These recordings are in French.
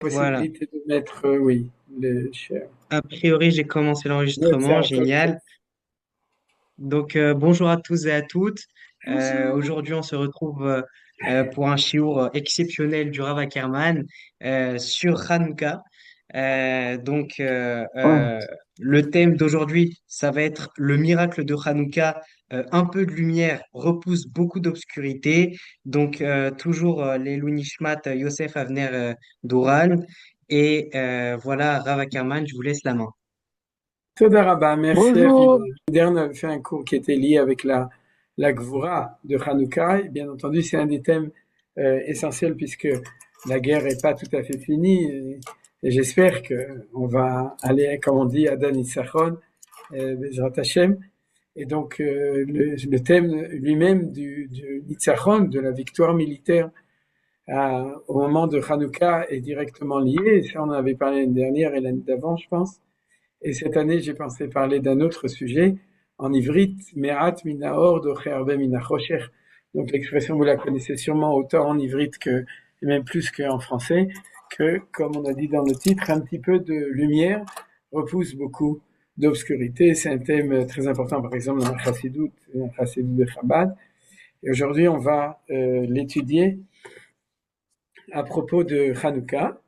Voilà. Possibilité de mettre, oui, les chers. A priori, j'ai commencé Oui, c'est l'enregistrement. à toi. Génial. Donc, bonjour à tous et à toutes. Aujourd'hui, on se retrouve pour un shiur exceptionnel du Rav Ackerman sur Hanouka. Donc, Ouais. le thème d'aujourd'hui, ça va être le miracle de Hanouka. Un peu de lumière repousse beaucoup d'obscurité. Donc, toujours les Nishmat Yosef Avner d'Oran. Et voilà, Rav Ackerman, je vous laisse la main. Toda Rabba, merci Bonjour. Aviva. Dernier, on avait fait un cours qui était lié avec la Gvura de Hanouka. Et bien entendu, c'est un des thèmes essentiels puisque la guerre n'est pas tout à fait finie. Et j'espère qu'on va aller, comme on dit, à Dan Issachon, Bezrat Hashem. Et donc, le thème lui-même du Nitzachon, de la victoire militaire au moment de Hanouka est directement lié. Et ça, on en avait parlé l'année dernière et l'année d'avant, je pense. Et cette année, j'ai pensé parler d'un autre sujet, en ivrite, Me'at mina or doche arbe mina chosher. Donc l'expression, vous la connaissez sûrement autant en ivrite que, et même plus qu'en français, que, comme on a dit dans le titre, un petit peu de lumière repousse beaucoup d'obscurité. C'est un thème très important, par exemple, dans la chassidoute de Chabad. Et aujourd'hui, on va l'étudier à propos de Hanouka.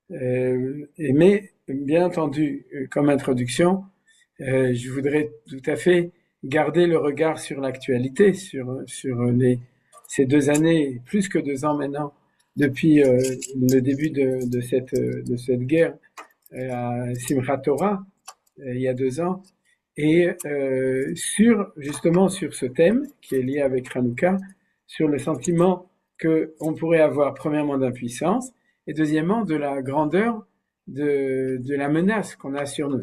Mais bien entendu, comme introduction, je voudrais tout à fait garder le regard sur l'actualité, sur ces 2 années, plus que 2 ans maintenant, depuis le début de cette guerre à Simchat Torah, il y a 2 ans, et justement sur ce thème qui est lié avec Hanouka, sur le sentiment qu'on pourrait avoir premièrement d'impuissance et deuxièmement de la grandeur de la menace qu'on a sur nous.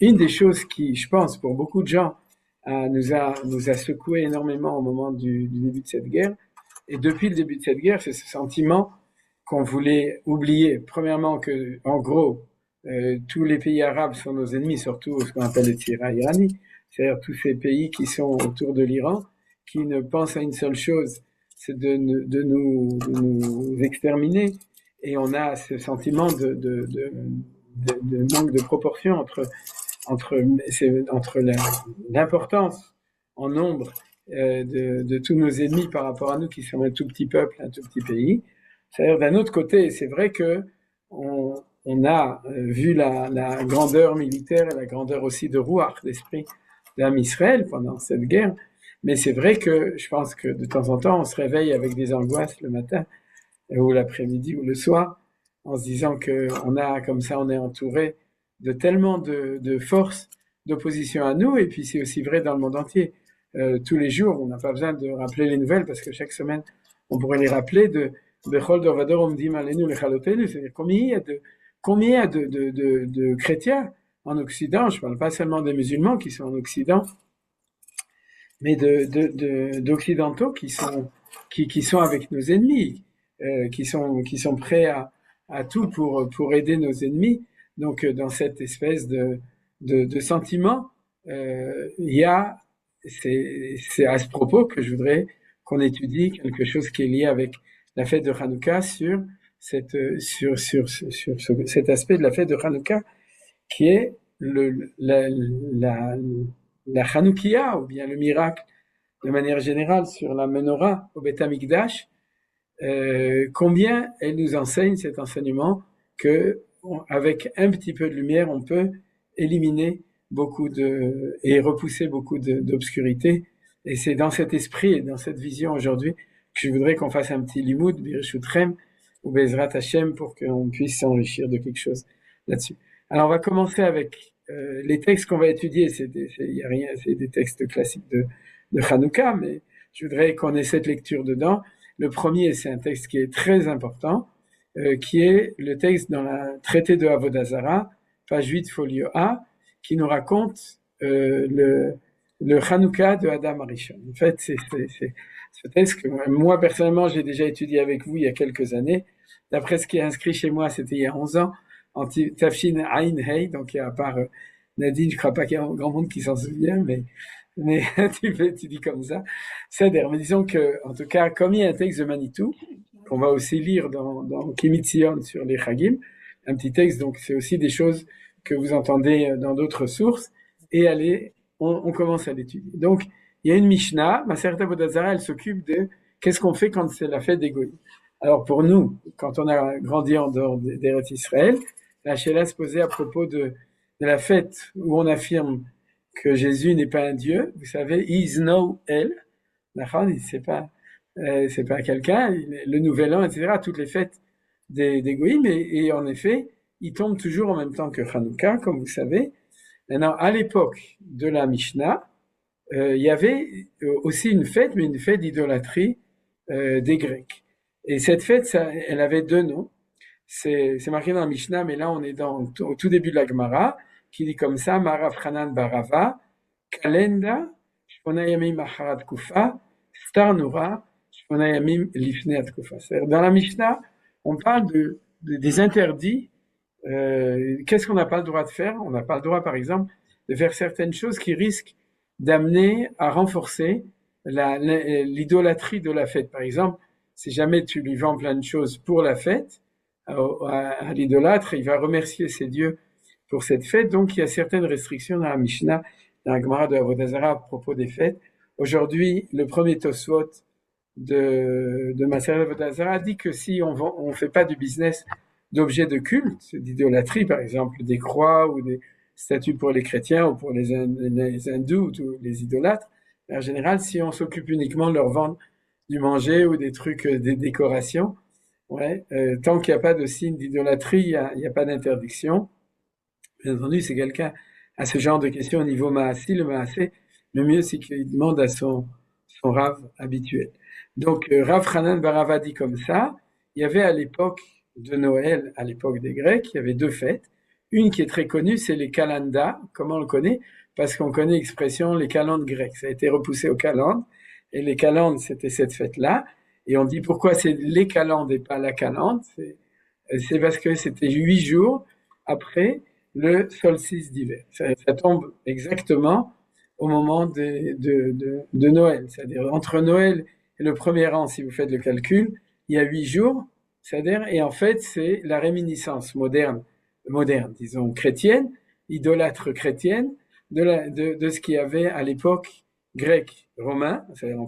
Une des choses qui, je pense, pour beaucoup de gens, nous a secoué énormément au moment du début de cette guerre, et depuis le début de cette guerre, c'est ce sentiment qu'on voulait oublier. Premièrement que, en gros, tous les pays arabes sont nos ennemis, surtout ce qu'on appelle le Tira irani, c'est-à-dire tous ces pays qui sont autour de l'Iran, qui ne pensent à une seule chose, c'est de nous exterminer. Et on a ce sentiment de manque de proportion entre l'importance en nombre de tous nos ennemis par rapport à nous qui sommes un tout petit peuple, un tout petit pays. C'est-à-dire d'un autre côté, c'est vrai que on a vu la grandeur militaire et la grandeur aussi de Ruach, d'esprit d'Am Israël pendant cette guerre, mais c'est vrai que je pense que de temps en temps, on se réveille avec des angoisses le matin ou l'après-midi ou le soir, en se disant que on est entouré de tellement de forces d'opposition à nous, et puis c'est aussi vrai dans le monde entier. Tous les jours, on n'a pas besoin de rappeler les nouvelles, parce que chaque semaine, on pourrait les rappeler de Bechol Dorvador Omdim Alenu Lechalotenu, c'est-à-dire combien il y a de chrétiens en Occident, je ne parle pas seulement des musulmans qui sont en Occident, mais d'occidentaux qui sont avec nos ennemis, qui sont prêts à tout pour aider nos ennemis. Donc, dans cette espèce de sentiment, c'est à ce propos que je voudrais qu'on étudie quelque chose qui est lié avec la fête de Hanouka sur cet aspect de la fête de Hanouka qui est la Hanoukia, ou bien le miracle de manière générale sur la menorah au Beth Amikdash, combien elle nous enseigne cet enseignement que avec un petit peu de lumière, on peut éliminer et repousser beaucoup d'obscurité. Et c'est dans cet esprit et dans cette vision aujourd'hui que je voudrais qu'on fasse un petit limoud, Birchutrem, ou Bezrat Hashem, pour qu'on puisse s'enrichir de quelque chose là-dessus. Alors, on va commencer avec les textes qu'on va étudier. Y a rien, c'est des textes classiques de Hanouka, mais je voudrais qu'on ait cette lecture dedans. Le premier, c'est un texte qui est très important, qui est le texte dans le traité de Avodah Zarah, page 8, folio A, qui nous raconte le Hanouka de Adam Arishon. En fait, c'est ce texte que moi, personnellement, j'ai déjà étudié avec vous il y a quelques années. D'après ce qui est inscrit chez moi, c'était il y a 11 ans, en Tafshin Ain Hei, donc à part Nadine, je crois pas qu'il y a grand monde qui s'en souvient, mais tu dis comme ça. C'est-à-dire, mais disons que, en tout cas, comme il y a un texte de Manitou, qu'on va aussi lire dans Kimitzion sur les Chagim, un petit texte, donc c'est aussi des choses que vous entendez dans d'autres sources, et on commence à l'étudier. Donc, il y a une Mishnah, Maseret Avodat Zarah, elle s'occupe de qu'est-ce qu'on fait quand c'est la fête des Goïms. Alors pour nous, quand on a grandi en dehors d'Eretz Israël, la Sheila se posait à propos de la fête où on affirme que Jésus n'est pas un Dieu. Vous savez, he is no El. D'accord, c'est pas quelqu'un. Le Nouvel An, etc. Toutes les fêtes des Goïms, et en effet, ils tombent toujours en même temps que Hanouka, comme vous savez. Maintenant, à l'époque de la Mishnah, il y avait aussi une fête, mais une fête d'idolâtrie des Grecs. Et cette fête, elle avait deux noms. C'est marqué dans la Mishnah, mais là on est au tout début de la Gemara, qui dit comme ça, Marav Hanan Barava, Kalenda, Shmona Yamim Acharat Kufa, Star Nura, Shmona Yamim Lifnei Kufa. Dans la Mishnah, on parle des interdits. Qu'est-ce qu'on n'a pas le droit de faire? On n'a pas le droit, par exemple, de faire certaines choses qui risquent d'amener à renforcer l'idolâtrie de la fête. Par exemple, si jamais tu lui vends plein de choses pour la fête, à l'idolâtre, il va remercier ses dieux pour cette fête. Donc, il y a certaines restrictions dans la Mishnah, dans la Gemara de Avodah Zarah à propos des fêtes. Aujourd'hui, le premier Tosfot de Maseret Avodah Zarah dit que si on fait pas du business d'objets de culte, d'idolâtrie, par exemple des croix ou des statues pour les chrétiens ou pour les hindous ou les idolâtres, en général, si on s'occupe uniquement de leur vendre du manger ou des trucs, des décorations, ouais, tant qu'il n'y a pas de signe d'idolâtrie, il n'y a pas d'interdiction. Bien entendu, si quelqu'un a ce genre de questions au niveau Maasé, le mieux c'est qu'il demande à son Rav habituel. Donc, Rav Hanan Barava dit comme ça, il y avait à l'époque de Noël, à l'époque des Grecs, il y avait deux fêtes. Une qui est très connue, c'est les Kalanda. Comment on le connaît? Parce qu'on connaît l'expression les calendes grecques. Ça a été repoussé aux calendes. Et les calendes, c'était cette fête-là. Et on dit pourquoi c'est les calendes et pas la calende. C'est parce que c'était 8 jours après le solstice d'hiver. Ça tombe exactement au moment de Noël. C'est-à-dire entre Noël et le premier an, si vous faites le calcul, il y a 8 jours. C'est-à-dire, et en fait, c'est la réminiscence moderne, disons, chrétienne, idolâtre chrétienne, de ce qu'il y avait à l'époque grec, romain,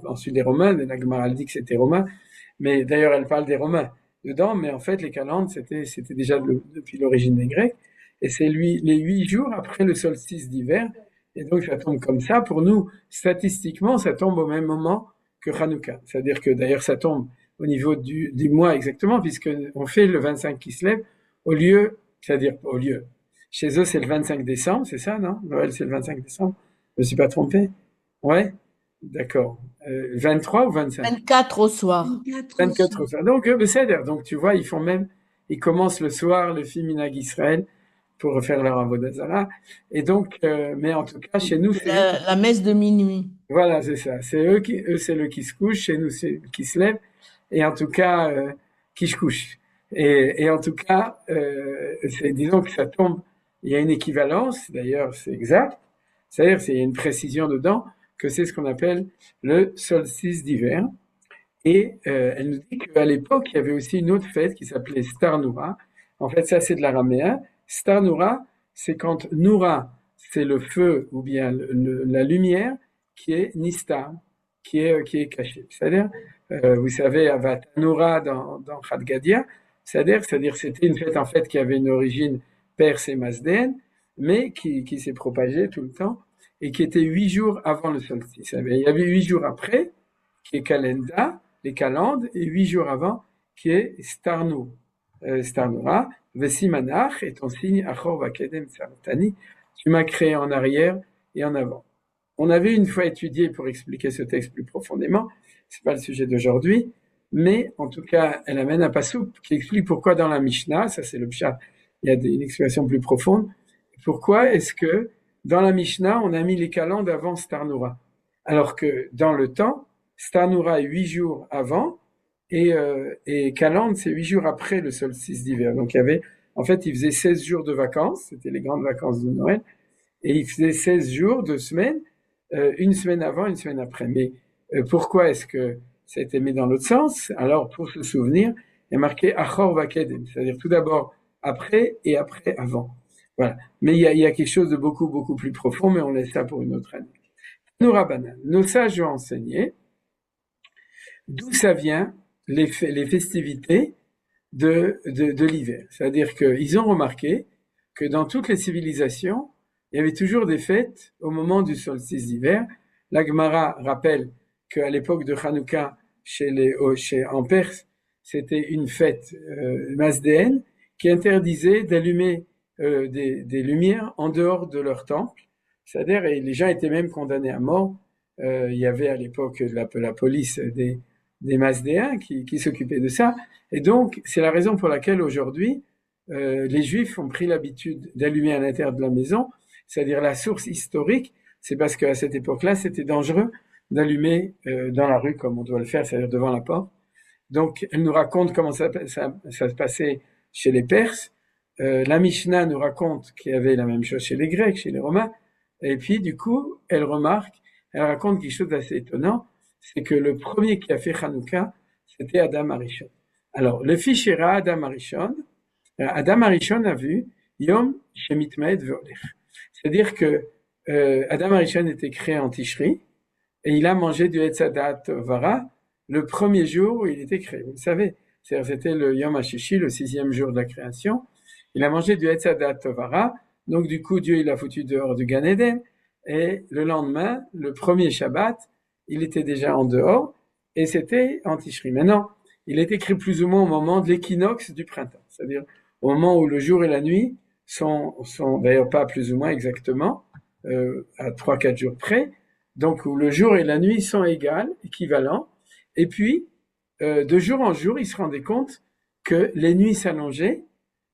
ensuite les Romains, la Gemara dit que c'était romain, mais d'ailleurs elle parle des Romains dedans, mais en fait les calendes c'était déjà depuis l'origine des Grecs, et c'est les 8 jours après le solstice d'hiver, et donc ça tombe comme ça. Pour nous, statistiquement, ça tombe au même moment que Hanouka, c'est-à-dire que d'ailleurs ça tombe au niveau du mois exactement, puisque on fait le 25 qui se lève, chez eux c'est le 25 décembre, c'est ça, non? Noël c'est le 25 décembre, je me suis pas trompé? Ouais, d'accord. 23 ou 25? 24 au soir. 24 au soir. Donc, c'est-à-dire, donc tu vois, ils commencent le soir, le film Minhag Israël, pour refaire leur Avodah Zarah. Et donc, mais en tout cas, chez nous, c'est La messe de minuit. voilà, c'est ça. C'est eux c'est le qui se couche, chez nous, c'est qui se lève. Et en tout cas, qui se couche. Et en tout cas, disons que ça tombe, il y a une équivalence, d'ailleurs, c'est exact. C'est-à-dire, il y a une précision dedans, que c'est ce qu'on appelle le solstice d'hiver. Et elle nous dit qu'à l'époque, il y avait aussi une autre fête qui s'appelait Star Noura. En fait, ça, c'est de l'araméen. Star Noura, c'est quand Noura, c'est le feu ou bien la lumière qui est Nistar, qui est cachée. C'est-à-dire, vous savez, Avatanura dans Chad Gadia, c'est-à-dire c'était une fête en fait qui avait une origine perse et masdéenne, mais qui s'est propagée tout le temps et qui était 8 jours avant le solstice. Il y avait 8 jours après, qui est Kalenda, les calendes, et 8 jours avant, qui est Starnura, Vesimanach, et ton signe, Achor Vakedem Sartani, tu m'as créé en arrière et en avant. On avait une fois étudié pour expliquer ce texte plus profondément, c'est pas le sujet d'aujourd'hui, mais en tout cas, elle amène un passouk qui explique pourquoi dans la Mishnah, ça c'est le pshat, il y a une explication plus profonde, pourquoi est-ce que dans la Mishnah, on a mis les calendes avant Starnura, alors que dans le temps, Starnura est 8 jours avant, et Calende, c'est 8 jours après le solstice d'hiver. Donc il faisait 16 jours de vacances, c'était les grandes vacances de Noël, et il faisait 16 jours, 2 semaines, une semaine avant, une semaine après. Mais pourquoi est-ce que ça a été mis dans l'autre sens. Alors, pour se souvenir, il y a marqué Achor Vakedem, c'est-à-dire tout d'abord après et après avant. Voilà. Mais il y a quelque chose de beaucoup, beaucoup plus profond, mais on laisse ça pour une autre année. Nous, Rabbanan, nos sages ont enseigné d'où ça vient les festivités de l'hiver. C'est-à-dire qu'ils ont remarqué que dans toutes les civilisations, il y avait toujours des fêtes au moment du solstice d'hiver. La Gemara rappelle qu'à l'époque de Hanouka, en Perse, c'était une fête masdéenne qui interdisait d'allumer des lumières en dehors de leur temple. C'est-à-dire, et les gens étaient même condamnés à mort. Il y avait à l'époque la police des Masdéens qui s'occupaient de ça. Et donc, c'est la raison pour laquelle aujourd'hui, les Juifs ont pris l'habitude d'allumer à l'intérieur de la maison. C'est-à-dire la source historique, c'est parce qu'à cette époque-là, c'était dangereux d'allumer dans la rue comme on doit le faire, c'est-à-dire devant la porte. Donc, elle nous raconte comment ça se passait chez les Perses. La Mishnah nous raconte qu'il y avait la même chose chez les Grecs, chez les Romains. Et puis, du coup, elle raconte quelque chose d'assez étonnant, c'est que le premier qui a fait Hanouka, c'était Adam Arishon. Alors, le Fichera Adam Arishon a vu Yom Shemitmaed Veolech. C'est-à-dire que Adam Arishon était créé en Tishri, et il a mangé du Etzadat Vara le premier jour où il était créé. Vous le savez, c'était le Yom HaShishi, le 6e jour de la création. Il a mangé du Etzadat Vara, donc du coup Dieu il l'a foutu dehors du Gan Eden, et le lendemain, le premier Shabbat, il était déjà en dehors, et c'était en Tishri. Maintenant, il est écrit plus ou moins au moment de l'équinoxe du printemps, c'est-à-dire au moment où le jour et la nuit sont d'ailleurs pas plus ou moins exactement, à 3-4 jours près, donc où le jour et la nuit sont équivalents, et puis de jour en jour, il se rendait compte que les nuits s'allongeaient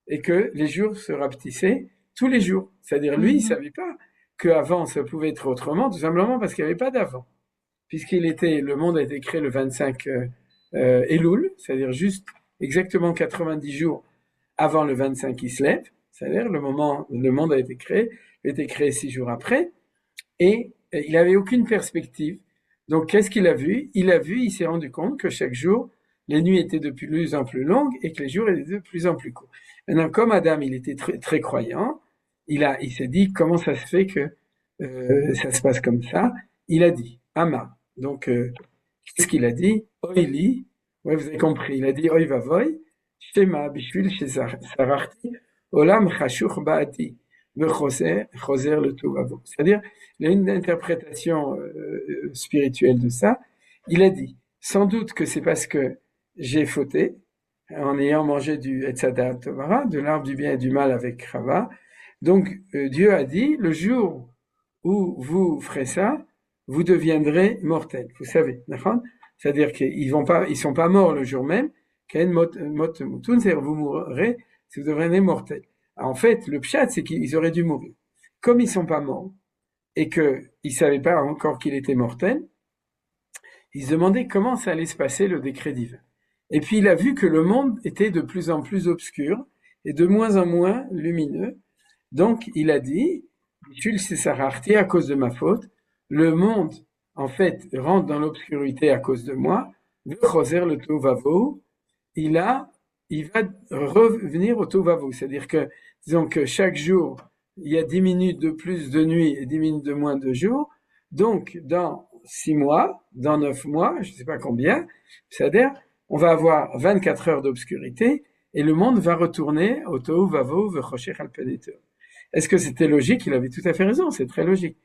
et que les jours se rapetissaient tous les jours. C'est-à-dire, lui, il savait pas qu'avant, ça pouvait être autrement, tout simplement parce qu'il n'y avait pas d'avant. Le monde a été créé le 25 Elul, c'est-à-dire juste exactement 90 jours avant le 25 Kislev, c'est-à-dire le monde a été créé 6 jours après, et il n'avait aucune perspective. Donc, qu'est-ce qu'il a vu? Il s'est rendu compte que chaque jour, les nuits étaient de plus en plus longues et que les jours étaient de plus en plus courts. Maintenant, comme Adam, il était très, très croyant, il s'est dit, comment ça se fait que ça se passe comme ça? Il a dit, Ama. Donc, qu'est-ce qu'il a dit? Oili. Ouais, vous avez compris. Il a dit, Oy vavoy, Shema bishvil shesarachti, olam chashuch baati, choser le tovavo. C'est-à-dire, il y a une interprétation spirituelle de ça. Il a dit, sans doute que c'est parce que j'ai fauté, en ayant mangé du Etzadat Tovara, de l'arbre du bien et du mal avec Chava. Donc, Dieu a dit, le jour où vous ferez ça, vous deviendrez mortels. Vous savez, d'accord? C'est-à-dire ils sont pas morts le jour même, c'est-à-dire vous mourrez si vous devenez mortels. En fait, le pshat, c'est qu'ils auraient dû mourir. Comme ils sont pas morts, et qu'ils savaient pas encore qu'il était mortel, ils se demandaient comment ça allait se passer le décret divin. Et puis il a vu que le monde était de plus en plus obscur et de moins en moins lumineux. Donc il a dit, Jules Césararti, à cause de ma faute, le monde en fait rentre dans l'obscurité à cause de moi. Le Choser le Tovavo, il va revenir au Tovavo, c'est-à-dire que disons que chaque jour il y a 10 minutes de plus de nuit et 10 minutes de moins de jour. Donc dans 6 mois, dans 9 mois, je ne sais pas combien, c'est-à-dire on va avoir 24 heures d'obscurité et le monde va retourner au Tohu Vavo V'Choshech al Pnei Tehom. Est-ce que c'était logique? Il avait tout à fait raison, c'est très logique.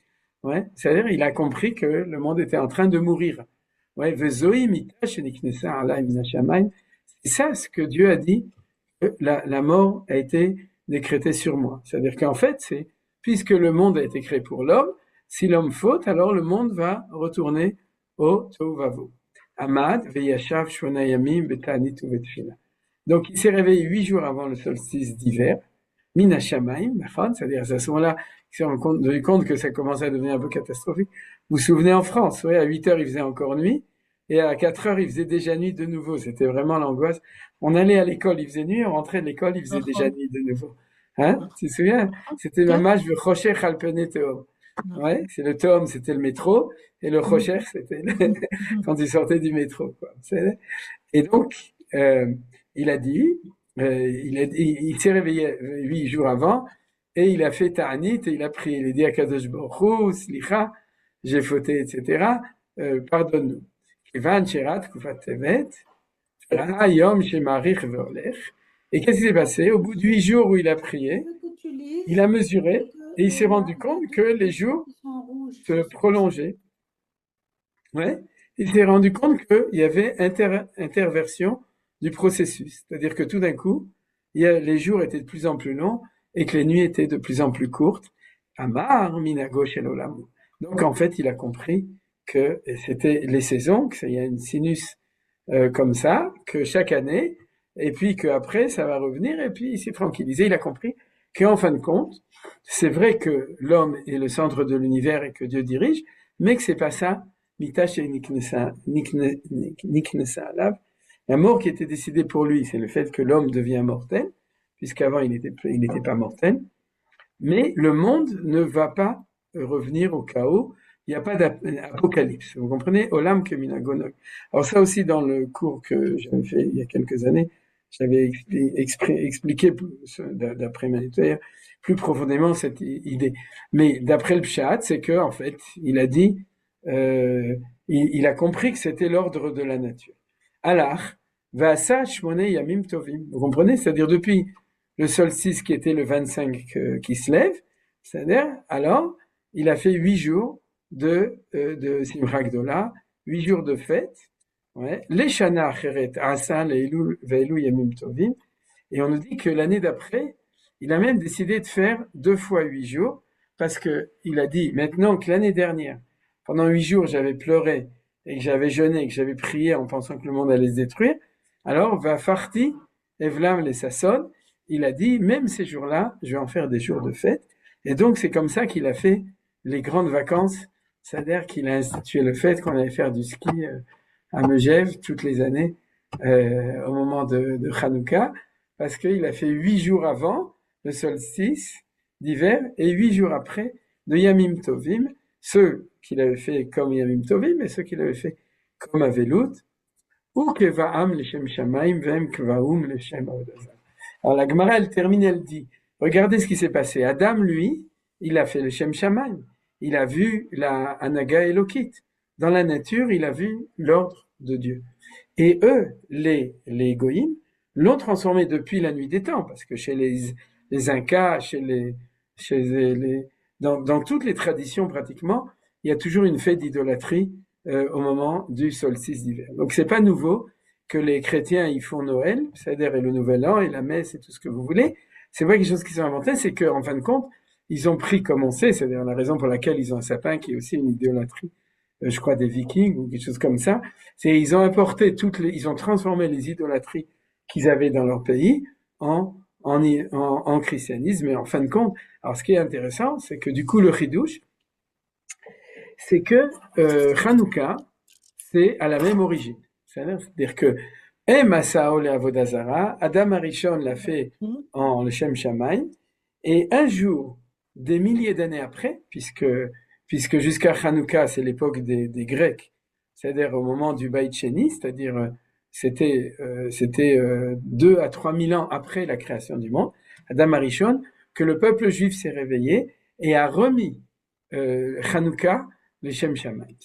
Ouais, c'est-à-dire il a compris que le monde était en train de mourir. Ouais, Vezoï mita sheniknesa alay min hashamayim. C'est ça ce que Dieu a dit, que la mort a été décrétée sur moi. C'est-à-dire qu'en fait, puisque le monde a été créé pour l'homme, si l'homme faute, alors le monde va retourner au Tohu Vavo. Amad veyashav shmona yamim beta'anit uvetfila. Donc il s'est réveillé 8 jours avant le solstice d'hiver, min hashamayim, c'est-à-dire à ce moment-là, il s'est rendu compte que ça commençait à devenir un peu catastrophique. Vous vous souvenez en France, oui, à 8 heures il faisait encore nuit, et à 4 heures il faisait déjà nuit de nouveau. C'était vraiment l'angoisse. On allait à l'école, il faisait nuit, on rentrait de l'école, il faisait déjà nuit de nouveau. Hein? Tu te souviens? C'était mamage le Choshech al Pnei Tehom. Ouais, c'est le Tom, c'était le métro, et le Rocher, c'était quand il sortait du métro, quoi. Et donc, il a dit, il s'est réveillé 8 jours avant, et il a fait Ta'anit, et il a prié, il a dit à Kadosh Baruch Hu, Slicha, j'ai fauté, etc., pardonne-nous. Kivan Sherat Kufat Tevet, Ra Yom Shemarich Veolech. Et qu'est-ce qui s'est passé? Au bout de 8 jours où il a prié, il a mesuré, et il s'est rendu compte que les jours se prolongeaient. Ouais. Il s'est rendu compte qu'il y avait interversion du processus. C'est-à-dire que tout d'un coup, les jours étaient de plus en plus longs et que les nuits étaient de plus en plus courtes. Amar minago shel olam. Donc en fait, il a compris que c'était les saisons, qu'il y a une sinus comme ça, que chaque année, et puis qu'après, ça va revenir, et puis il s'est tranquillisé. Il a compris qu'en fin de compte, c'est vrai que l'homme est le centre de l'univers et que Dieu dirige, mais que c'est pas ça. La mort qui était décidée pour lui, c'est le fait que l'homme devient mortel, puisqu'avant il n'était pas mortel. Mais le monde ne va pas revenir au chaos. Il n'y a pas d'apocalypse. Vous comprenez? Olam que minagonok. Alors ça aussi, dans le cours que j'avais fait il y a quelques années, j'avais expliqué d'après Manétoyer plus profondément cette idée. Mais d'après le Pshat, c'est que en fait, il a dit, il a compris que c'était l'ordre de la nature. Alach, va'asa shmonei yamim tovim. Vous comprenez? C'est-à-dire depuis le solstice qui était le 25 qui se lève, c'est-à-dire, alors, il a fait 8 jours de Simcha Gdola, 8 jours de fête, ouais, les Shana Acheret, Asa, Ve'elu Yamim Tovim, et on nous dit que l'année d'après, il a même décidé de faire 2 fois 8 jours, parce que il a dit, maintenant que l'année dernière, pendant 8 jours, j'avais pleuré, et que j'avais jeûné, et que j'avais prié en pensant que le monde allait se détruire, alors, va farti, Evlam les Sasson, il a dit, même ces jours-là, je vais en faire des jours de fête. Et donc, c'est comme ça qu'il a fait les grandes vacances. C'est-à-dire qu'il a institué le fait qu'on allait faire du ski à Megève toutes les années au moment de Hanouka, parce qu'il a fait 8 jours avant le solstice d'hiver et 8 jours après de Yamim Tovim, ceux qu'il avait fait comme Yamim Tovim et ceux qu'il avait fait comme Avelut, ou Keva'am Leshem Shamaim Vem Kvaum Leshem Avodazar. Alors la Gemara, elle termine, elle dit, regardez ce qui s'est passé. Adam, lui, il a fait le Shem Shamayim. Il a vu la Anaga Elokit. Dans la nature, il a vu l'ordre de Dieu. Et eux, les Goïm, l'ont transformé depuis la nuit des temps, parce que chez les Incas, dans toutes les traditions pratiquement, il y a toujours une fête d'idolâtrie au moment du solstice d'hiver. Donc c'est pas nouveau que les chrétiens ils font Noël, c'est-à-dire le Nouvel An et la messe et tout ce que vous voulez. C'est pas quelque chose qu'ils ont inventé, c'est qu'en fin de compte, ils ont pris comme on sait, c'est-à-dire la raison pour laquelle ils ont un sapin qui est aussi une idolâtrie, je crois des Vikings ou quelque chose comme ça, c'est ils ont importé ils ont transformé les idolâtries qu'ils avaient dans leur pays en christianisme. Et en fin de compte, alors ce qui est intéressant, c'est que du coup le Chidouche, c'est que Hanouka, c'est à la même origine. C'est-à-dire que Adam Arishon l'a fait en le Shem Shamayim, et un jour, des milliers d'années après, puisque jusqu'à Hanouka, c'est l'époque des Grecs, c'est-à-dire au moment du Beit Sheni, c'est-à-dire c'était 2 à 3 000 ans après la création du monde, Adam Arishon, que le peuple juif s'est réveillé et a remis Hanouka le Shem Shamayim.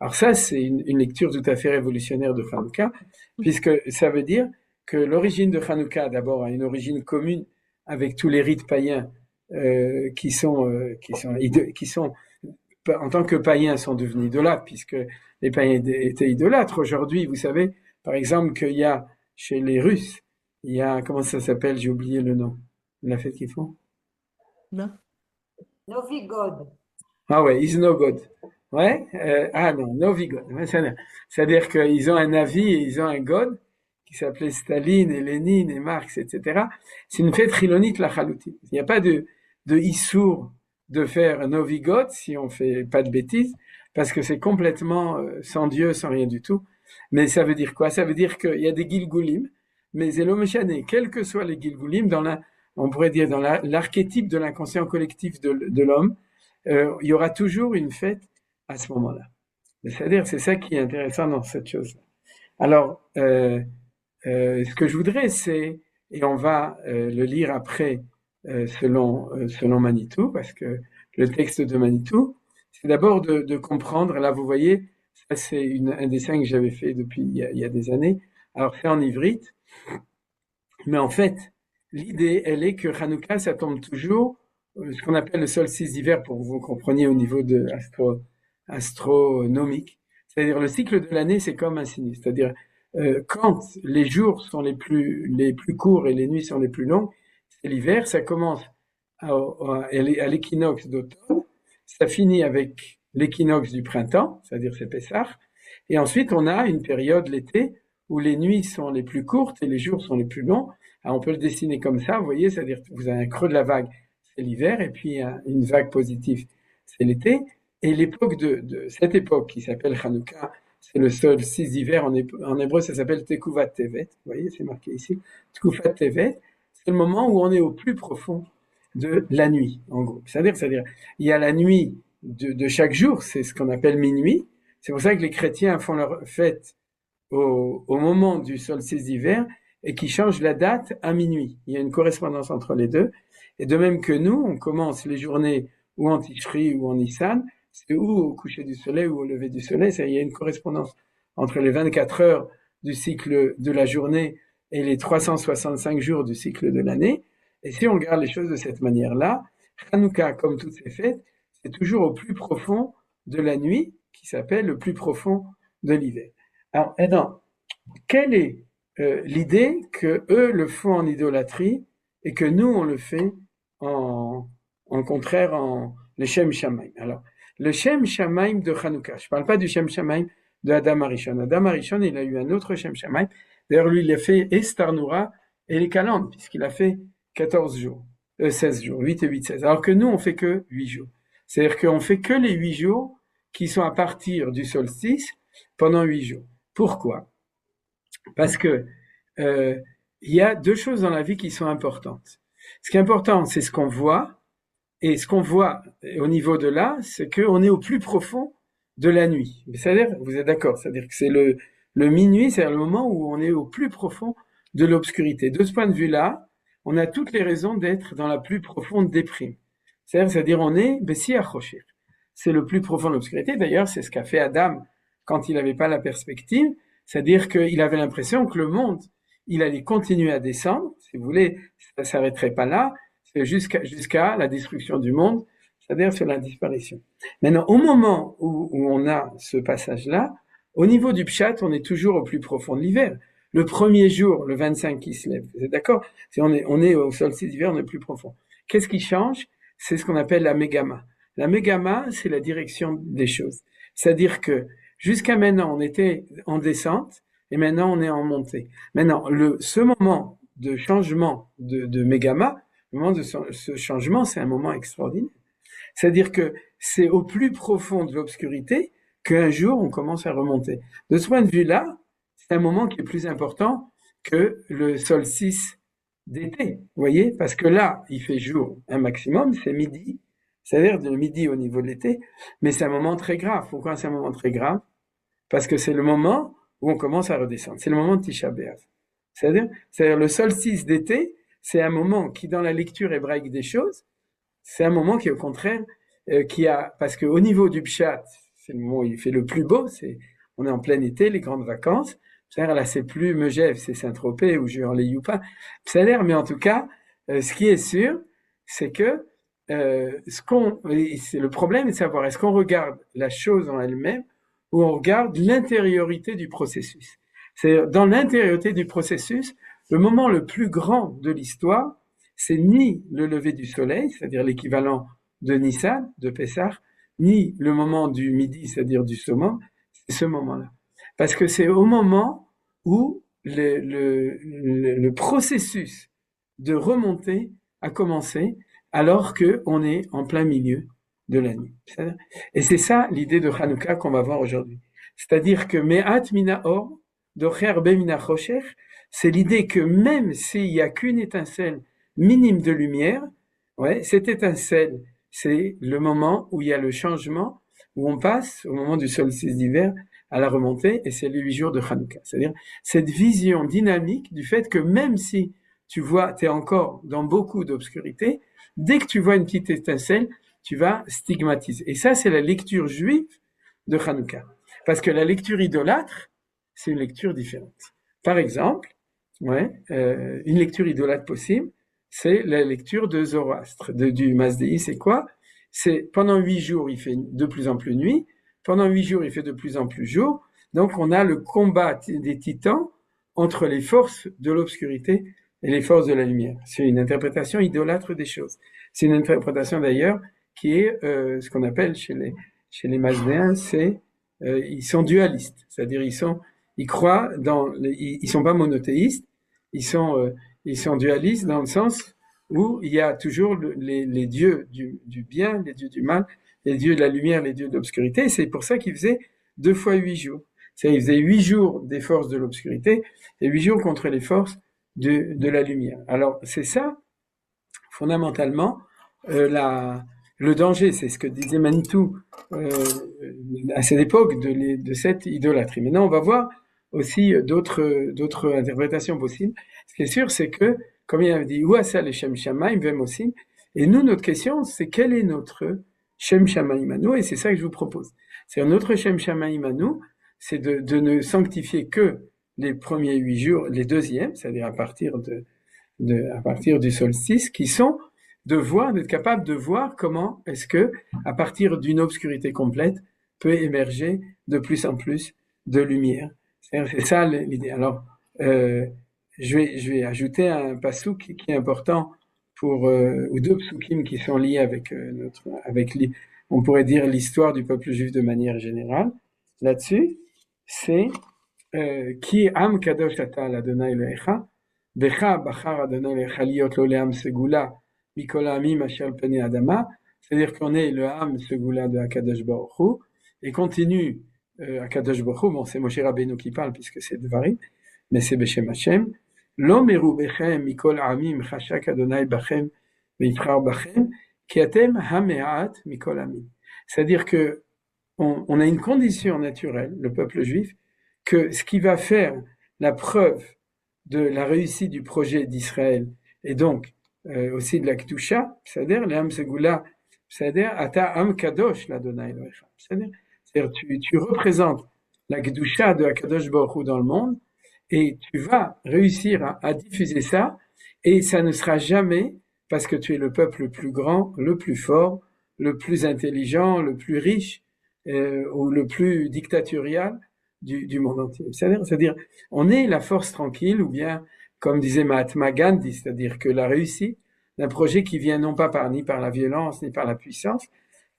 Alors ça, c'est une lecture tout à fait révolutionnaire de Hanouka, puisque ça veut dire que l'origine de Hanouka, d'abord, a une origine commune avec tous les rites païens qui sont en tant que païens sont devenus idolâtres, puisque les païens étaient idolâtres. Aujourd'hui, vous savez, par exemple, qu'il y a chez les Russes, il y a, comment ça s'appelle, j'ai oublié le nom, la fête qu'ils font. Non. Novigod. Ah ouais, is no God. Ouais, non, Novigod. C'est-à-dire qu'ils ont un avis et ils ont un God qui s'appelait Staline et Lénine et Marx, etc. C'est une fête chilonite la chalouti. Il n'y a pas de issour de faire Novigod si on fait pas de bêtises, parce que c'est complètement sans Dieu, sans rien du tout. Mais ça veut dire quoi? Ça veut dire qu'il y a des Gilgulim, mais Eloméchané, quels que soient les Gilgulim, on pourrait dire dans l'archétype de l'inconscient collectif de l'homme, il y aura toujours une fête à ce moment-là. C'est-à-dire, c'est ça qui est intéressant dans cette chose-là. Alors, ce que je voudrais, c'est, et on va le lire après selon Manitou, parce que le texte de Manitou, c'est d'abord de comprendre, là vous voyez, ça c'est un dessin que j'avais fait depuis il y a des années, alors c'est en ivrite, mais en fait, l'idée, elle est que Hanouka, ça tombe toujours, ce qu'on appelle le solstice d'hiver, pour que vous compreniez au niveau de astronomique, c'est-à-dire le cycle de l'année, c'est comme un sinus, c'est-à-dire quand les jours sont les plus courts et les nuits sont les plus longues, c'est l'hiver, ça commence à l'équinoxe d'automne, ça finit avec l'équinoxe du printemps, c'est-à-dire c'est Pessah, et ensuite on a une période l'été où les nuits sont les plus courtes et les jours sont les plus longs. Alors on peut le dessiner comme ça, vous voyez, c'est-à-dire que vous avez un creux de la vague, c'est l'hiver, et puis une vague positive, c'est l'été. Et l'époque de cette époque qui s'appelle Hanouka, c'est le solstice d'hiver, en hébreu ça s'appelle Tekuvat Tevet, vous voyez, c'est marqué ici, Tekuvat Tevet, c'est le moment où on est au plus profond de la nuit, en gros. C'est-à-dire, il y a la nuit de chaque jour, c'est ce qu'on appelle minuit, c'est pour ça que les chrétiens font leur fête au moment du solstice d'hiver et qui changent la date à minuit. Il y a une correspondance entre les deux, et de même que nous, on commence les journées ou en Tishri ou en Nissan, c'est ou au coucher du soleil ou au lever du soleil, il y a une correspondance entre les 24 heures du cycle de la journée et les 365 jours du cycle de l'année. Et si on regarde les choses de cette manière-là, Hanouka, comme toutes ces fêtes, c'est toujours au plus profond de la nuit, qui s'appelle le plus profond de l'hiver. Alors, maintenant, quelle est l'idée que eux le font en idolâtrie et que nous, on le fait en contraire, en le Shem Shamaim. Alors, le Shem Shamaim de Hanouka, je ne parle pas du Shem Shamaim de Adam Arishon. Adam Arishon, il a eu un autre Shem Shamaim. D'ailleurs, lui, il a fait Estar Noura et les calendes, puisqu'il a fait 16 jours, 8 et 8, 16. Alors que nous, on fait que 8 jours. C'est-à-dire qu'on fait que les 8 jours qui sont à partir du solstice pendant 8 jours. Pourquoi? Parce que il y a deux choses dans la vie qui sont importantes. Ce qui est important, c'est ce qu'on voit, et ce qu'on voit au niveau de là, c'est qu'on est au plus profond de la nuit. C'est-à-dire, vous êtes d'accord, c'est-à-dire que c'est le minuit, c'est-à-dire le moment où on est au plus profond de l'obscurité. De ce point de vue-là, on a toutes les raisons d'être dans la plus profonde déprime. C'est-à-dire on est Bessi Achoshir. C'est le plus profond de l'obscurité. D'ailleurs, c'est ce qu'a fait Adam quand il n'avait pas la perspective. C'est-à-dire qu'il avait l'impression que le monde, il allait continuer à descendre. Si vous voulez, ça ne s'arrêterait pas là, jusqu'à la destruction du monde, c'est-à-dire sur la disparition. Maintenant, au moment où on a ce passage-là, au niveau du Pshat, on est toujours au plus profond de l'hiver. Le premier jour, le 25 qui se lève, vous êtes d'accord? Si on est au solstice d'hiver, on est plus profond. Qu'est-ce qui change? C'est ce qu'on appelle la Mégama. La Mégama, c'est la direction des choses. C'est-à-dire que jusqu'à maintenant, on était en descente, et maintenant, on est en montée. Maintenant, ce moment de changement de Mégama, le moment de ce changement, c'est un moment extraordinaire. C'est-à-dire que c'est au plus profond de l'obscurité qu'un jour, on commence à remonter. De ce point de vue-là, c'est un moment qui est plus important que le solstice d'été, vous voyez, parce que là, il fait jour un maximum, c'est midi, c'est-à-dire de midi au niveau de l'été, mais c'est un moment très grave. Pourquoi c'est un moment très grave? Parce que c'est le moment où on commence à redescendre. C'est le moment de Tisha B'Av. C'est-à-dire le solstice d'été, c'est un moment qui, dans la lecture hébraïque des choses, c'est un moment qui, au contraire, parce qu'au niveau du Pshat, c'est le moment où il fait le plus beau, on est en plein été, les grandes vacances. C'est-à-dire là, c'est plus Megève, c'est Saint-Tropez ou Juan-les-Youpas. C'est-à-dire, mais en tout cas, ce qui est sûr, c'est que c'est le problème est de savoir est-ce qu'on regarde la chose en elle-même ou on regarde l'intériorité du processus. C'est dans l'intériorité du processus, le moment le plus grand de l'histoire, c'est ni le lever du soleil, c'est-à-dire l'équivalent de Nissan, de Pessah, ni le moment du midi, c'est-à-dire du summum, c'est ce moment-là. Parce que c'est au moment où le processus de remontée a commencé, alors qu'on est en plein milieu de la nuit. Et c'est ça l'idée de Hanouka qu'on va voir aujourd'hui. C'est-à-dire que Me'at mina or, docher be mina chosher, c'est l'idée que même s'il n'y a qu'une étincelle minime de lumière, cette étincelle c'est le moment où il y a le changement, où on passe au moment du solstice d'hiver à la remontée, et c'est les 8 jours de Hanouka. C'est-à-dire cette vision dynamique du fait que même si tu vois, tu es encore dans beaucoup d'obscurité, dès que tu vois une petite étincelle, tu vas stigmatiser. Et ça, c'est la lecture juive de Hanouka. Parce que la lecture idolâtre, c'est une lecture différente. Par exemple, une lecture idolâtre possible, c'est la lecture de Zoroastre, du Masdéi. C'est quoi? C'est pendant 8 jours, il fait de plus en plus nuit. Pendant 8 jours, il fait de plus en plus jour. Donc, on a le combat des titans entre les forces de l'obscurité et les forces de la lumière. C'est une interprétation idolâtre des choses. C'est une interprétation d'ailleurs qui est ce qu'on appelle chez les Masdéens, c'est ils sont dualistes, c'est-à-dire ils croient ils sont pas monothéistes, ils sont dualistes dans le sens où il y a toujours les dieux du bien, les dieux du mal, les dieux de la lumière, les dieux de l'obscurité. Et c'est pour ça qu'ils faisaient 2 fois 8 jours. C'est-à-dire ils faisaient 8 jours des forces de l'obscurité et 8 jours contre les forces de la lumière. Alors c'est ça, fondamentalement, le danger, c'est ce que disait Manitou à cette époque de cette idolâtrie. Maintenant, on va voir aussi d'autres interprétations possibles. Ce qui est sûr, c'est que, comme il avait dit, où ça le Shem Shamaim vem aussi. Et nous, notre question, c'est quel est notre Shem Shamaim à nous, et c'est ça que je vous propose. C'est notre Shem Shamaim à nous, c'est de ne sanctifier que les premiers 8 jours, les deuxièmes, c'est-à-dire à partir du solstice, qui sont d'être capable de voir comment est-ce que, à partir d'une obscurité complète, peut émerger de plus en plus de lumière. C'est ça l'idée. Alors, je vais ajouter un passouk qui est important ou 2 psukim qui sont liés avec on pourrait dire l'histoire du peuple juif de manière générale. Là-dessus, c'est Ki am kadosh ata l'Adonai Elohecha, becha bachar Adonai Elohecha liot lo le'am segula mikol ha'amim asher al pnei adama, c'est-à-dire qu'on est le am segula de Akadosh Baruch Hu, et continue Akadosh Baruch Hu, bon c'est Moshe Rabbeinu qui parle puisque c'est Devarim, mais c'est Beshem Hashem, lo meru bechem mikol ha'amim chashak Adonai bachem ve'yibchar bachem ki atem ha'me'at mikol ha'amim. C'est-à-dire que on a une condition naturelle, le peuple juif, que ce qui va faire la preuve de la réussite du projet d'Israël, et donc aussi de la Kedusha, c'est-à-dire l'Am Segula, c'est-à-dire Ata Am Kadosh l'Adonai Elohecha, c'est-à-dire tu représentes la Kedusha de Akadosh Baruch Hu dans le monde, et tu vas réussir à diffuser ça, et ça ne sera jamais parce que tu es le peuple le plus grand, le plus fort, le plus intelligent, le plus riche, ou le plus dictatorial du monde entier. C'est-à-dire, on est la force tranquille, ou bien, comme disait Mahatma Gandhi, c'est-à-dire que la réussite d'un projet qui vient non pas ni par la violence, ni par la puissance,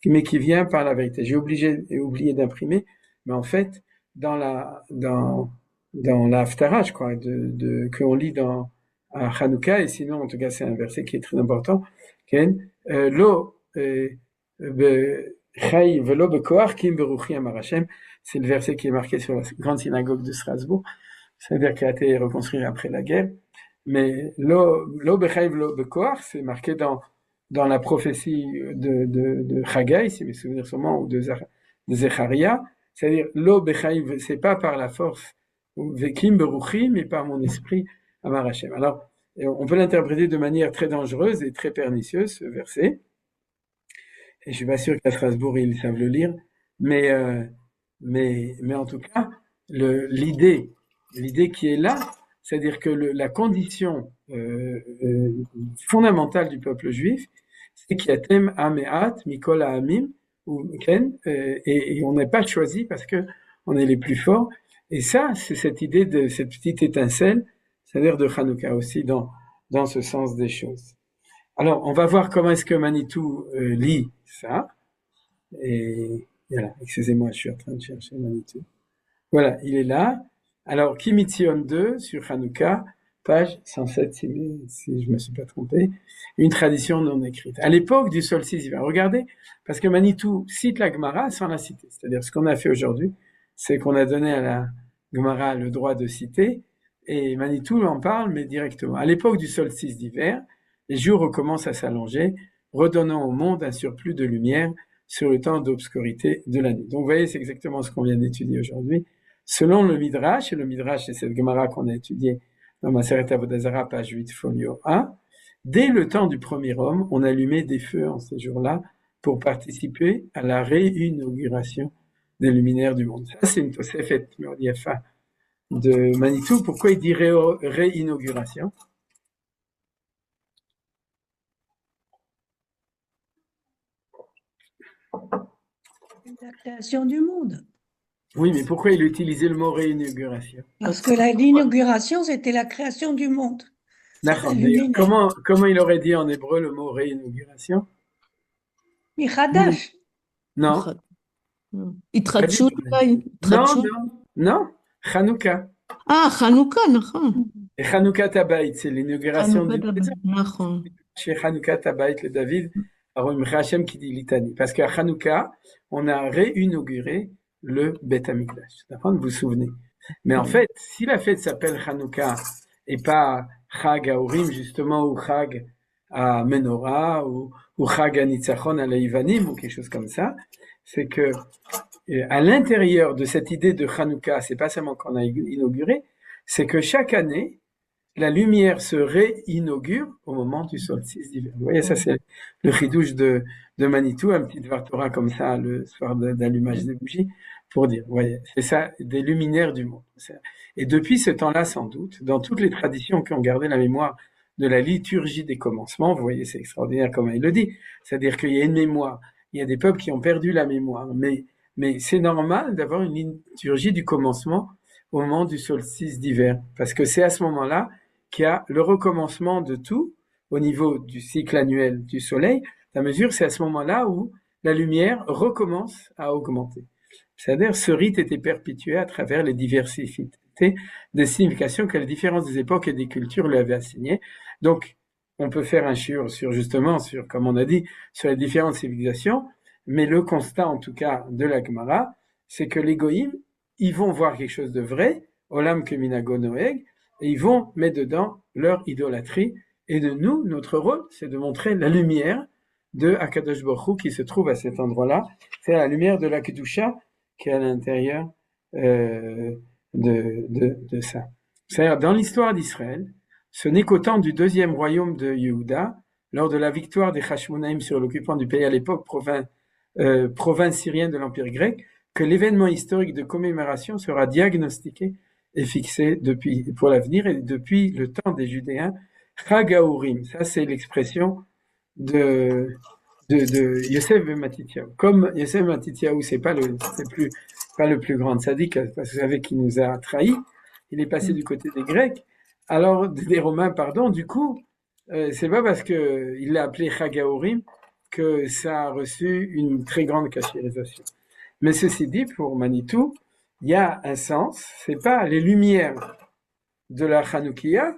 mais qui vient par la vérité. J'ai oublié d'imprimer, mais en fait, dans la Haftarah, je crois, qu'on lit à Hanouka, et sinon, en tout cas, c'est un verset qui est très important, Lo, c'est le verset qui est marqué sur la grande synagogue de Strasbourg, c'est-à-dire qui a été reconstruit après la guerre. Mais lo bechayv lo bekoach, c'est marqué dans la prophétie de Haggai, si mes souvenirs sont bons, ou de Zecharia, c'est-à-dire lo bechayv, c'est pas par la force vekim beruchim, mais par mon esprit amar Hashem. Alors, on peut l'interpréter de manière très dangereuse et très pernicieuse, ce verset. Et je suis pas sûr qu'à Strasbourg ils savent le lire, mais en tout cas, l'idée qui est là, c'est-à-dire que la condition fondamentale du peuple juif, c'est qu'il y a tem ameat mikol ha'amim, et on n'est pas choisi parce que on est les plus forts. Et ça, c'est cette idée de cette petite étincelle, c'est-à-dire de Hanouka aussi dans ce sens des choses. Alors, on va voir comment est-ce que Manitou lit ça. Et voilà, excusez-moi, je suis en train de chercher Manitou. Voilà, il est là. Alors, Kimitzion 2 sur Hanouka, page 107, si je me suis pas trompé, une tradition non écrite. À l'époque du solstice d'hiver, regardez, parce que Manitou cite la Gemara sans la citer. C'est-à-dire, ce qu'on a fait aujourd'hui, c'est qu'on a donné à la Gemara le droit de citer, et Manitou en parle, mais directement. À l'époque du solstice d'hiver, les jours recommencent à s'allonger redonnant au monde un surplus de lumière sur le temps d'obscurité de la nuit. Donc vous voyez, c'est exactement ce qu'on vient d'étudier aujourd'hui. Selon le Midrash, et le Midrash c'est cette Gemara qu'on a étudiée dans Maseret Avodah Zarah, page 8, folio 1, dès le temps du premier homme, on allumait des feux en ces jours-là pour participer à la réinauguration des luminaires du monde. Ça, c'est une Tosefet Yafa de Manitou. Pourquoi il dit réinauguration? La création du monde. Oui, mais pourquoi il utilisait le mot réinauguration? Parce que l'inauguration, c'était la création du monde. D'accord. C'était Mais luminaire. comment il aurait dit en hébreu le mot réinauguration? Michadash. Non. התחדשות אולי, Non, התחדשות. non. Hanouka. חנוכה, נכון. Et Hanouka Tabaït, c'est l'inauguration חנוכת du הבית, נכון. chez Hanouka Tabaït le David, alors Hashem qui dit litanie. Parce qu'à Hanouka, on a réinauguré le Beth Amikdash. D'accord, vous vous souvenez. Mais en fait, si la fête s'appelle Hanouka et pas Chag à Urim, justement, ou Chag à Menorah, ou Chag à Nitzachon à Leivanim, ou quelque chose comme ça, c'est que à l'intérieur de cette idée de Hanouka, c'est pas seulement qu'on a inauguré, c'est que chaque année, la lumière se réinaugure au moment du solstice d'hiver. Vous voyez, ça c'est le chidouche de Manitou, un petit Dvar Torah comme ça, le soir d'allumage des bougies, pour dire, vous voyez, c'est ça, des luminaires du monde. Et depuis ce temps-là, sans doute, dans toutes les traditions qui ont gardé la mémoire de la liturgie des commencements, vous voyez, c'est extraordinaire comme il le dit, c'est-à-dire qu'il y a une mémoire, il y a des peuples qui ont perdu la mémoire, mais c'est normal d'avoir une liturgie du commencement au moment du solstice d'hiver, parce que c'est à ce moment-là qu'il y a le recommencement de tout au niveau du cycle annuel du soleil. La mesure, c'est à ce moment-là où la lumière recommence à augmenter. C'est-à-dire, ce rite était perpétué à travers les diversités des significations que les différences des époques et des cultures lui avaient assignées. Donc, on peut faire un shiur sur, justement, sur, comme on a dit, sur les différentes civilisations, mais le constat, en tout cas, de la Gemara, c'est que les goïms, ils vont voir quelque chose de vrai, olam keminago noeg, et ils vont mettre dedans leur idolâtrie. Et de nous, notre rôle, c'est de montrer la lumière de Akadosh Baruch Hu qui se trouve à cet endroit-là. C'est la lumière de la Kedusha qui est à l'intérieur de ça. C'est-à-dire, dans l'histoire d'Israël, ce n'est qu'au temps du deuxième royaume de Yehuda, lors de la victoire des Hashmonaïm sur l'occupant du pays à l'époque, province syrienne de l'Empire grec, que l'événement historique de commémoration sera diagnostiqué et fixé pour l'avenir et depuis le temps des Judéens. Chag HaUrim, ça c'est l'expression de Yosef ben Matityahu. Comme Yosef ben Matityahu, c'est pas le plus grand tzaddik, parce que vous savez qu'il nous a trahis, il est passé du côté des Grecs, alors des Romains, pardon, du coup, c'est pas parce que il l'a appelé Chag HaUrim que ça a reçu une très grande cachérisation. Mais ceci dit, pour Manitou, il y a un sens, c'est pas les lumières de la Chanoukia,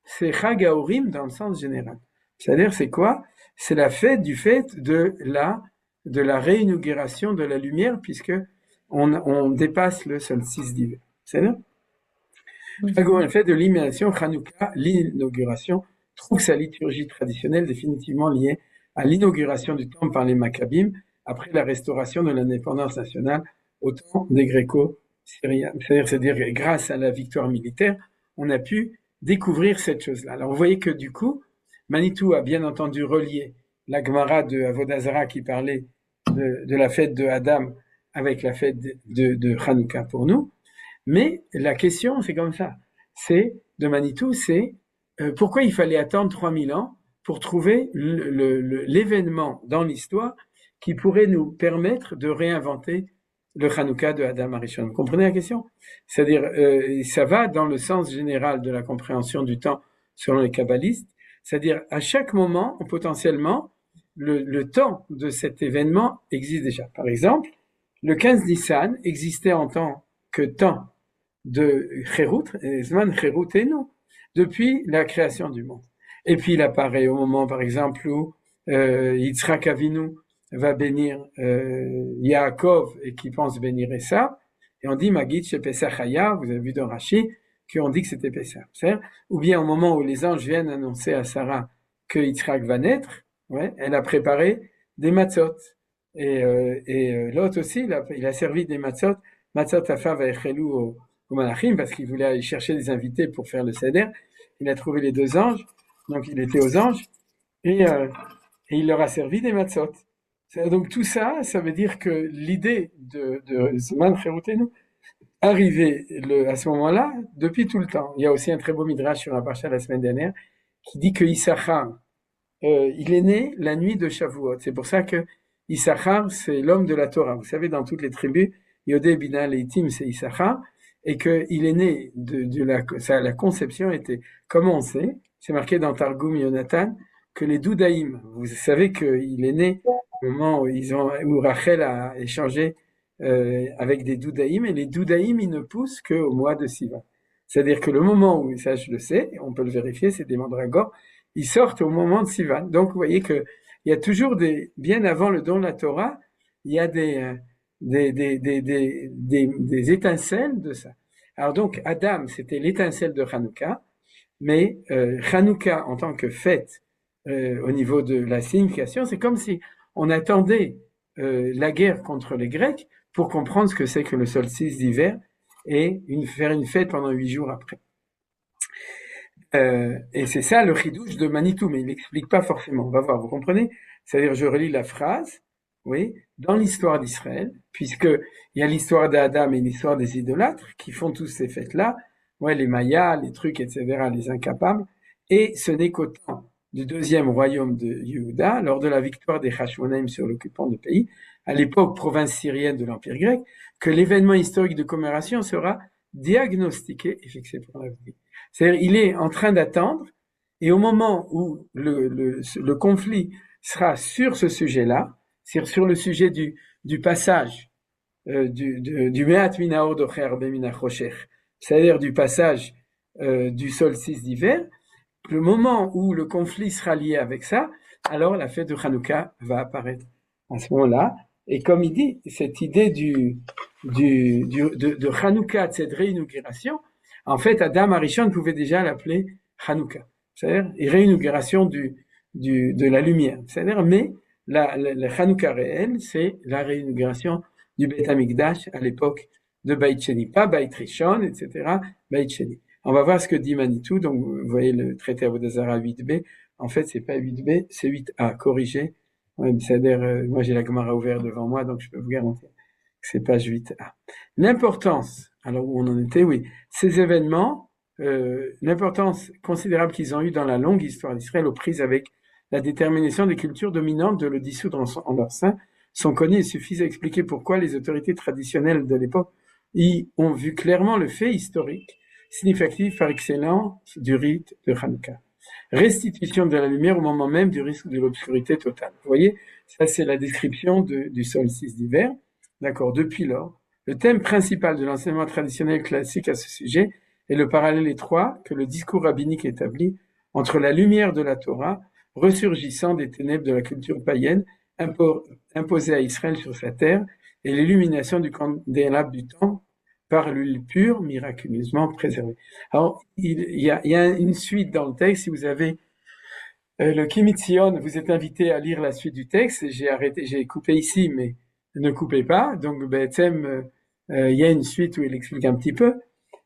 c'est Chag HaUrim dans le sens général. C'est-à-dire, c'est quoi? C'est la fête du fait de la réinauguration de la lumière, puisque on dépasse le solstice d'hiver. C'est-à-dire? Le fait de l'illumination, Chanouka, l'inauguration, trouve sa liturgie traditionnelle définitivement liée à l'inauguration du temple par les Maccabim, après la restauration de l'indépendance nationale au temps des Gréco-Syriens. C'est-à-dire grâce à la victoire militaire, on a pu découvrir cette chose-là. Alors vous voyez que du coup, Manitou a bien entendu relié la Gemara de Avodah Zarah qui parlait de la fête de Adam avec la fête de Hanouka pour nous. Mais la question, c'est comme ça. C'est, de Manitou, c'est pourquoi il fallait attendre 3000 ans pour trouver l'événement dans l'histoire qui pourrait nous permettre de réinventer le Hanouka de Adam Arishon. Vous comprenez la question? C'est-à-dire, ça va dans le sens général de la compréhension du temps selon les kabbalistes. C'est-à-dire, à chaque moment, potentiellement, le temps de cet événement existe déjà. Par exemple, le 15 Nissan existait en tant que temps de Cherut, Zman Cherut et nous, depuis la création du monde. Et puis il apparaît au moment, par exemple, où Yitzhak Avinu va bénir Yaakov et qui pense bénir Esav, et on dit Magid chez Pesach Haya, vous avez vu dans Rashi, qu'on dit que c'était Pesach. Ou bien au moment où les anges viennent annoncer à Sarah que Yitzhak va naître, ouais, elle a préparé des matzot. Et Lot aussi, il a servi des matzot, matzot afa vaechelu au Malachim, parce qu'il voulait aller chercher des invités pour faire le seder. Il a trouvé les deux anges, donc il était aux anges, et il leur a servi des matzot. Donc tout ça, ça veut dire que l'idée de Zman Cherutenu arrivait à ce moment-là depuis tout le temps. Il y a aussi un très beau midrash sur la parasha la semaine dernière qui dit que Issachar, il est né la nuit de Shavuot. C'est pour ça que Issachar, c'est l'homme de la Torah. Vous savez, dans toutes les tribus, Yodé, Bina, Leitim, c'est Issachar, et qu'il est né la conception était, comment on sait, c'est marqué dans Targum Yonatan, que les Doudaïm, vous savez qu'il est né au moment où Rachel a échangé avec des Doudaïm, et les Doudaïm, ils ne poussent qu'au mois de Sivan. C'est-à-dire que le moment où, ça je le sais, on peut le vérifier, c'est des mandragores, ils sortent au moment de Sivan. Donc vous voyez que il y a toujours bien avant le don de la Torah, il y a des étincelles de ça. Alors donc Adam, c'était l'étincelle de Hanouka, mais Hanouka en tant que fête au niveau de la signification, c'est comme si on attendait la guerre contre les Grecs pour comprendre ce que c'est que le solstice d'hiver et faire une fête pendant 8 jours après. Et c'est ça le chidouche de Manitou, mais il n'explique pas forcément. On va voir, vous comprenez? C'est-à-dire, je relis la phrase, oui, dans l'histoire d'Israël, puisque il y a l'histoire d'Adam et l'histoire des idolâtres qui font tous ces fêtes-là, ouais, les Mayas, les trucs, etc., les incapables, et ce n'est qu'au temps du deuxième royaume de Yehuda, lors de la victoire des Hashmonaïm sur l'occupant du pays, à l'époque province syrienne de l'Empire grec, que l'événement historique de commémoration sera diagnostiqué et fixé pour l'avenir. C'est-à-dire, il est en train d'attendre, et au moment où le conflit sera sur ce sujet-là, c'est-à-dire sur le sujet du passage du Me'at Minaor d'Ocher Bemina Chocher, c'est-à-dire du passage du solstice d'hiver, le moment où le conflit sera lié avec ça, alors la fête de Hanouka va apparaître à ce moment-là. Et comme il dit, cette idée de Hanouka, de cette réinauguration, en fait, Adam Arishon pouvait déjà l'appeler Hanouka, c'est-à-dire une réinauguration de la lumière. C'est-à-dire, mais la Hanouka réelle, c'est la réinauguration du Beit Hamikdash à l'époque de Beit Sheni, pas Beit Rishon, etc., Beit Sheni. On va voir ce que dit Manitou. Donc, vous voyez le traité Avodah Zarah 8b. En fait, c'est pas 8b, c'est 8a, corrigé. Ouais, c'est-à-dire, moi j'ai la Gemara ouverte devant moi, donc je peux vous garantir que c'est page 8a. L'importance, alors où on en était, oui, ces événements, l'importance considérable qu'ils ont eu dans la longue histoire d'Israël aux prises avec la détermination des cultures dominantes de le dissoudre en leur sein, sont connus et suffisent à expliquer pourquoi les autorités traditionnelles de l'époque y ont vu clairement le fait historique, significatif par excellence du rite de Hanouka. Restitution de la lumière au moment même du risque de l'obscurité totale. Vous voyez, ça c'est la description du solstice d'hiver. D'accord, depuis lors, le thème principal de l'enseignement traditionnel classique à ce sujet est le parallèle étroit que le discours rabbinique établit entre la lumière de la Torah, ressurgissant des ténèbres de la culture païenne, imposée à Israël sur sa terre, et l'illumination du candélabre du temps par l'huile pure, miraculeusement préservée. Alors, il y a une suite dans le texte. Si vous avez le Kimitzion, vous êtes invité à lire la suite du texte. J'ai coupé ici, mais ne coupez pas. Donc, il y a une suite où il explique un petit peu,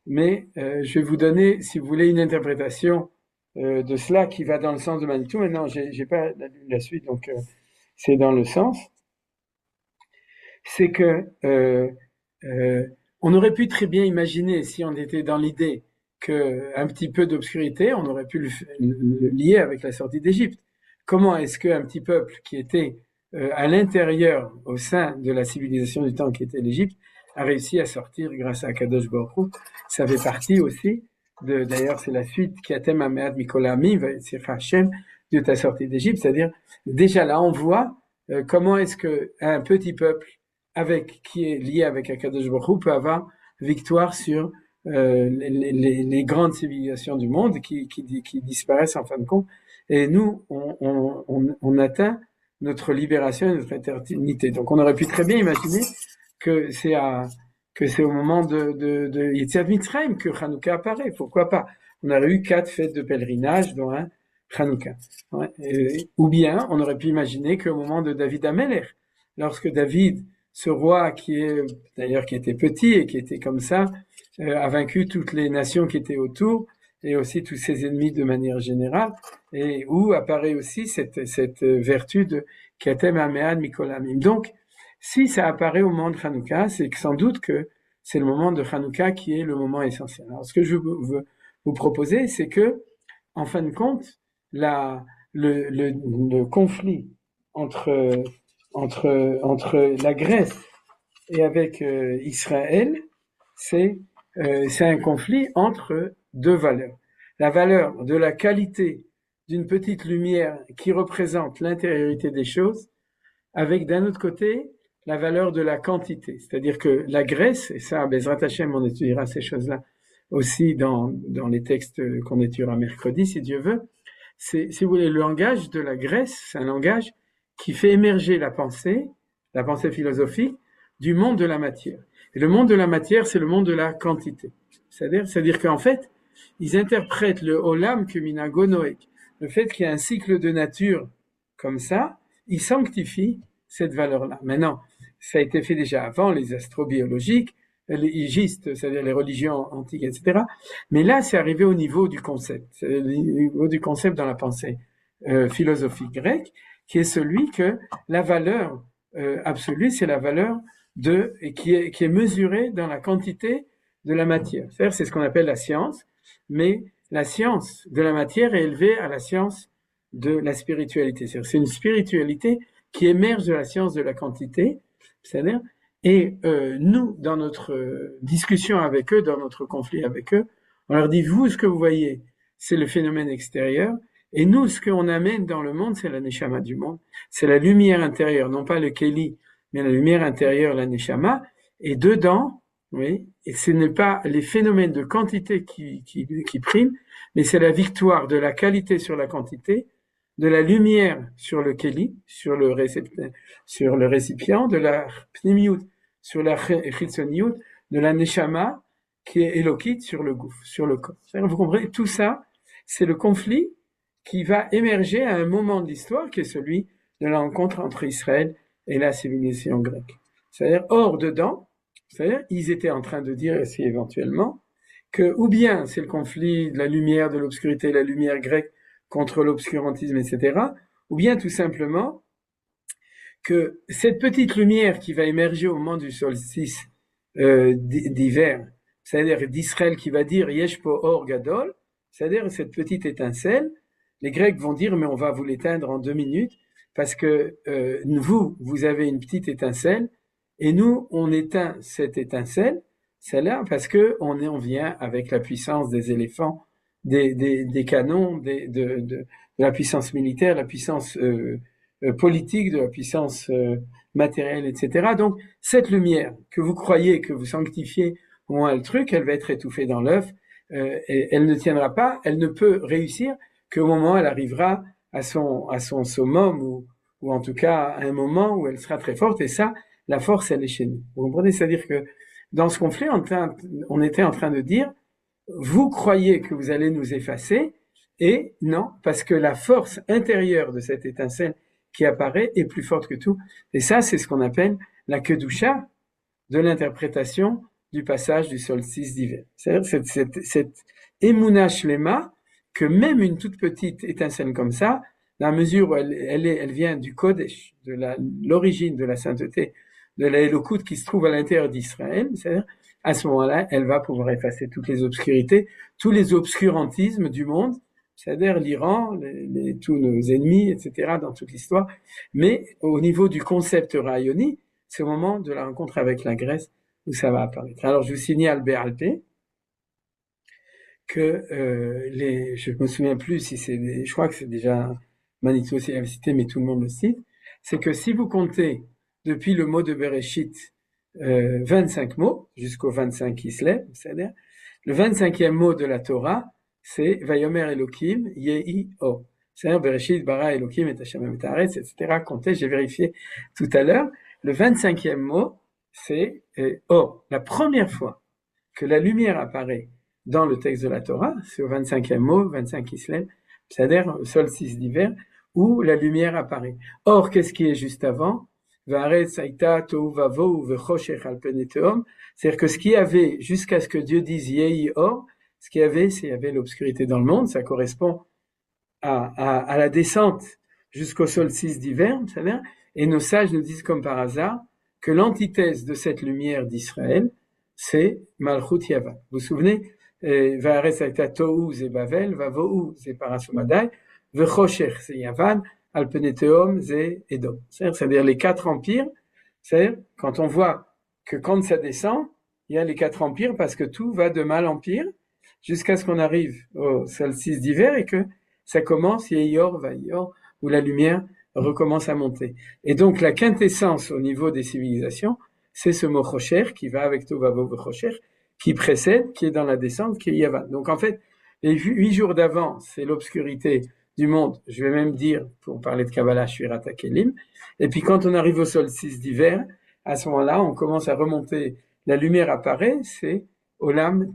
mais je vais vous donner, si vous voulez, une interprétation de cela qui va dans le sens de Manitou. Maintenant, j'ai pas la suite, donc c'est dans le sens. C'est que on aurait pu très bien imaginer, si on était dans l'idée qu'un petit peu d'obscurité, on aurait pu le lier avec la sortie d'Égypte. Comment est-ce qu'un petit peuple qui était à l'intérieur, au sein de la civilisation du temps qui était l'Égypte, a réussi à sortir grâce à Kadosh Baruch Hu? Ça fait partie aussi d'ailleurs c'est la suite qui a thème à Me'at Mikolami, Hashem, de ta sortie d'Égypte, c'est-à-dire déjà là on voit comment est-ce qu'un petit peuple qui est lié avec Akadosh Baruch Hu peut avoir victoire sur les grandes civilisations du monde qui disparaissent en fin de compte. Et nous, on atteint notre libération et notre éternité. Donc, on aurait pu très bien imaginer que c'est au moment de Yetziat Mitzrayim que Hanouka apparaît. Pourquoi pas? On aurait eu 4 fêtes de pèlerinage, dont un Hanouka. Ouais. Ou bien, on aurait pu imaginer qu'au moment de David Amelech, lorsque David, ce roi qui était petit et qui était comme ça, a vaincu toutes les nations qui étaient autour et aussi tous ses ennemis de manière générale, et où apparaît aussi cette vertu de Ketem Amead Mikolamim. Donc, si ça apparaît au moment de Hanouka, c'est que sans doute que c'est le moment de Hanouka qui est le moment essentiel. Alors, ce que je veux vous proposer, c'est que, en fin de compte, le conflit entre la Grèce et avec Israël, c'est un conflit entre deux valeurs. La valeur de la qualité d'une petite lumière qui représente l'intériorité des choses, avec d'un autre côté la valeur de la quantité. C'est-à-dire que la Grèce, et ça, Bezrat Hashem, on étudiera ces choses-là aussi dans les textes qu'on étudiera mercredi, si Dieu veut, c'est, si vous voulez, le langage de la Grèce, c'est un langage qui fait émerger la pensée philosophique, du monde de la matière. Et le monde de la matière, c'est le monde de la quantité. C'est-à-dire qu'en fait, ils interprètent le olam que minago noek, le fait qu'il y a un cycle de nature comme ça, ils sanctifient cette valeur-là. Maintenant, ça a été fait déjà avant, les astrobiologiques, les hygistes, c'est-à-dire les religions antiques, etc. Mais là, c'est arrivé au niveau du concept, c'est au niveau du concept dans la pensée philosophique grecque, qui est celui que la valeur absolue, c'est la valeur qui est mesurée dans la quantité de la matière. C'est-à-dire, c'est ce qu'on appelle la science, mais la science de la matière est élevée à la science de la spiritualité. C'est une spiritualité qui émerge de la science de la quantité, c'est-à-dire, et nous, dans notre discussion avec eux, dans notre conflit avec eux, on leur dit, vous, ce que vous voyez, c'est le phénomène extérieur, et nous, ce qu'on amène dans le monde, c'est la neshama du monde, c'est la lumière intérieure, non pas le keli, mais la lumière intérieure, la neshama, et dedans, oui, et ce n'est pas les phénomènes de quantité qui priment, mais c'est la victoire de la qualité sur la quantité, de la lumière sur le keli, sur le récipient, de la pnimiyut sur la chitzoniyut, de la neshama qui est élokite sur le gouffre, sur le corps. Vous comprenez, tout ça, c'est le conflit qui va émerger à un moment de l'histoire qui est celui de la rencontre entre Israël et la civilisation grecque. C'est-à-dire, hors dedans, c'est-à-dire, ils étaient en train de dire, si éventuellement, que ou bien c'est le conflit de la lumière, de l'obscurité, la lumière grecque contre l'obscurantisme, etc., ou bien tout simplement que cette petite lumière qui va émerger au moment du solstice d'hiver, c'est-à-dire d'Israël qui va dire Yesh po or gadol, c'est-à-dire cette petite étincelle, les Grecs vont dire mais on va vous l'éteindre en 2 minutes parce que vous avez une petite étincelle et nous on éteint cette étincelle, celle-là parce que on vient avec la puissance des éléphants, des canons, de la puissance militaire, la puissance politique, de la puissance matérielle, etc. Donc, cette lumière que vous croyez, que vous sanctifiez au moins le truc, elle va être étouffée dans l'œuf, et elle ne tiendra pas, elle ne peut réussir qu'au moment où elle arrivera à son summum, ou en tout cas à un moment où elle sera très forte, et ça, la force, elle est chez nous. Vous comprenez? C'est-à-dire que dans ce conflit, on était en train de dire, vous croyez que vous allez nous effacer, et non, parce que la force intérieure de cette étincelle qui apparaît est plus forte que tout. Et ça, c'est ce qu'on appelle la kedusha de l'interprétation du passage du solstice d'hiver. C'est-à-dire cette émouna shlema, que même une toute petite étincelle comme ça, dans la mesure où elle vient du Kodesh, de l'origine de la sainteté, de la Elokut qui se trouve à l'intérieur d'Israël, c'est-à-dire, à ce moment-là, elle va pouvoir effacer toutes les obscurités, tous les obscurantismes du monde, c'est-à-dire l'Iran, tous nos ennemis, etc., dans toute l'histoire. Mais au niveau du concept rayoni, c'est au moment de la rencontre avec la Grèce où ça va apparaître. Alors, je vous signale Béalpé que je me souviens plus si je crois que c'est déjà Manitou aussi l'avait cité, mais tout le monde le cite, c'est que si vous comptez depuis le mot de Bereshit 25 mots, jusqu'au 25 Kislev, c'est-à-dire le 25e mot de la Torah, c'est Vayomer Elohim Yehi O. C'est-à-dire Bereshit bara Elohim et Hashem et Haaretz, etc. Comptez, j'ai vérifié tout à l'heure. Le 25e mot, c'est O. La première fois que la lumière apparaît dans le texte de la Torah, c'est au 25e mot, 25 Kislev, c'est-à-dire le solstice d'hiver, où la lumière apparaît. Or, qu'est-ce qui est juste avant? C'est-à-dire que ce qu'il y avait jusqu'à ce que Dieu dise Yehi Or, ce qu'il y avait, c'est il y avait l'obscurité dans le monde, ça correspond à la descente jusqu'au solstice d'hiver, c'est-à-dire, et nos sages nous disent comme par hasard que l'antithèse de cette lumière d'Israël, c'est Malchut Yavan. Vous vous souvenez, Va'aretz hayta tohu ze Bavel, Vavohu ze Parasumadai, Vechoshech c'est Yavan, Alpeneteom ze Edom. C'est-à-dire les quatre empires, c'est-à-dire quand on voit que quand ça descend, il y a les quatre empires parce que tout va de mal en pire jusqu'à ce qu'on arrive au solstice d'hiver et que ça commence, Yeyor, Vayor, où la lumière recommence à monter. Et donc la quintessence au niveau des civilisations, c'est ce mot Chocher qui va avec Tovavo Chocher, qui précède, qui est dans la descente, qui est Yavan. Donc en fait, les 8 jours d'avant, c'est l'obscurité du monde. Je vais même dire, pour parler de Kabbalah, Shvirat HaKelim. Et puis quand on arrive au solstice d'hiver, à ce moment-là, on commence à remonter. La lumière apparaît, c'est Olam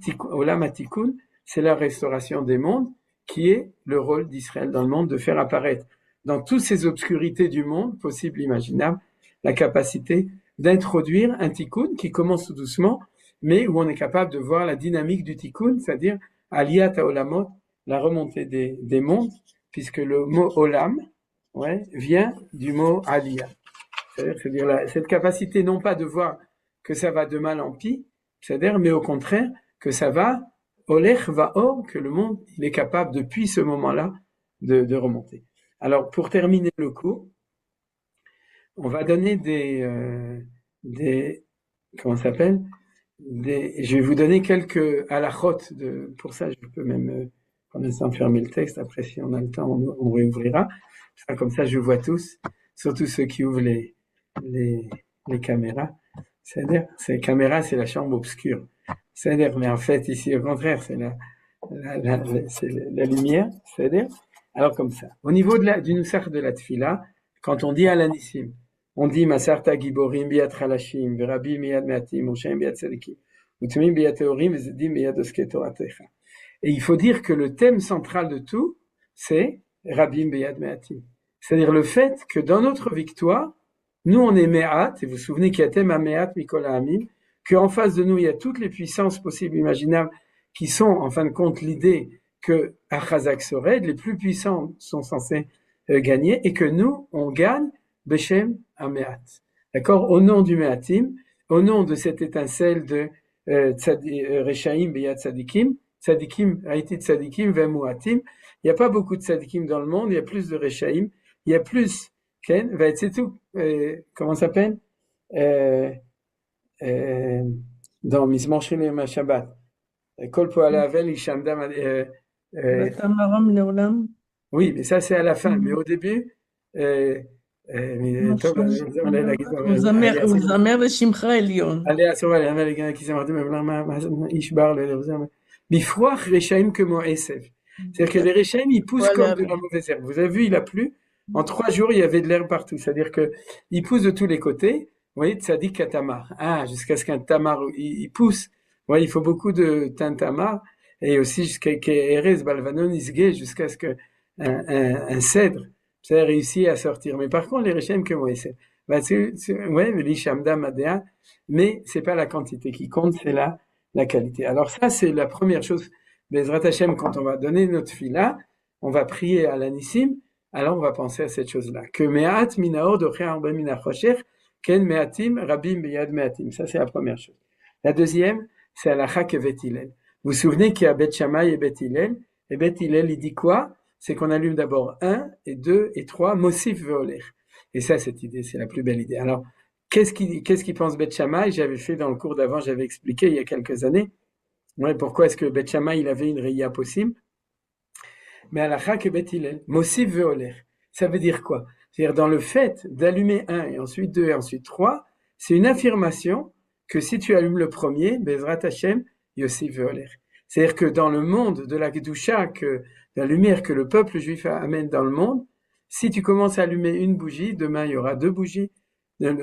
Atikun, c'est la restauration des mondes, qui est le rôle d'Israël dans le monde, de faire apparaître dans toutes ces obscurités du monde, possibles, imaginables, la capacité d'introduire un tikkun qui commence tout doucement, mais où on est capable de voir la dynamique du tikkun, c'est-à-dire Aliyat HaOlamot, la remontée des mondes, puisque le mot Olam vient du mot Aliyah. C'est-à-dire cette capacité non pas de voir que ça va de mal en pis, c'est-à-dire, mais au contraire, que ça va Olech va or, que le monde il est capable depuis ce moment-là de remonter. Alors pour terminer le cours, on va donner des comment ça s'appelle je vais vous donner quelques halachot pour ça je peux même prendre le temps de fermer le texte, après si on a le temps on réouvrira. Comme ça je vois tous, surtout ceux qui ouvrent les caméras. C'est-à-dire, ces caméras c'est la chambre obscure. C'est-à-dire, mais en fait, ici, au contraire, c'est la lumière, c'est-à-dire, alors comme ça. Au niveau du Nusach de la Tfila, quand on dit à l'anissim, on dit Masarta Giborim Biat Chalashim, Verabim Biat Meatim, Moshem Biat Tzadikim, Utmim Biat Teorim, Zedim Biat Oske Toratecha. Et il faut dire que le thème central de tout, c'est Rabim Biat Meatim. C'est-à-dire le fait que dans notre victoire, nous on est Me'at, et vous vous souvenez qu'il y a thème à Me'at Mikol Ha'amim, qu'en face de nous, il y a toutes les puissances possibles, imaginables, qui sont, en fin de compte, l'idée que Achazak Sored, les plus puissants sont censés gagner, et que nous, on gagne Beshem Ameat. D'accord? Au nom du Meatim, au nom de cette étincelle de Rechaim Beyat Tzadikim, Tzadikim, Haïti Tzadikim, Vemuatim, il n'y a pas beaucoup de Tzadikim dans le monde, il y a plus de Rechaim, il y a plus, Ken, c'est tout, comment ça s'appelle? Dans Mizmor Yom Shabbat. Kol Po'alei Havel Ishamdam. Vatamaram Leolam. Oui, mais ça c'est à la fin. Mais au début, Uzamer Veshimcha Elyon. Allez, à Sorel, il y en a les gars qui s'en rendent, Ishbar, Bifroach Rechaim que mon Esev. C'est-à-dire que les Rechaim, ils poussent comme de la mauvaise herbe. Vous avez vu, il a plu. En 3 jours, il y avait de l'herbe partout. C'est-à-dire que ils poussent de tous les côtés. Vous voyez, Tzadik Tamar. Jusqu'à ce qu'un tamar, il pousse. Vous voyez, il faut beaucoup de tamar. Et aussi jusqu'à qu'Erez Balvanon Isge, jusqu'à ce que un cèdre, ça réussit à sortir. Mais par contre, les Rechaim que moi, c'est, l'Ishamda Madea, mais c'est pas la quantité qui compte, c'est la qualité. Alors ça, c'est la première chose. Bezrat Hashem, quand on va donner notre fila, on va prier à l'anissim, alors on va penser à cette chose-là. Que Me'at Minaor Docher Arba Minachocher, Ken Me'atim Rabim Beyad Me'atim. Ça, c'est la première chose. La deuxième, c'est Halacha Kevet Hillel. Vous vous souvenez qu'il y a Bet Shammai et Bet Hillel? Et Bet Hillel, il dit quoi? C'est qu'on allume d'abord 1 et 2 et 3, Mosif Veoler. Et ça, cette idée, c'est la plus belle idée. Alors, qu'est-ce qu'il pense Bet Shammai? J'avais fait dans le cours d'avant, j'avais expliqué il y a quelques années. Pourquoi est-ce que Bet Shammai, il avait une Reya possible? Mais Halacha que Bet Hillel, Mosif Veoler. Ça veut dire quoi? C'est-à-dire, dans le fait d'allumer 1 et ensuite 2 et ensuite 3, c'est une affirmation que si tu allumes le premier, Bezrat Hashem, Yosif Veoler. C'est-à-dire que dans le monde de la Kedusha, de la lumière que le peuple juif amène dans le monde, si tu commences à allumer une bougie, demain il y aura 2 bougies,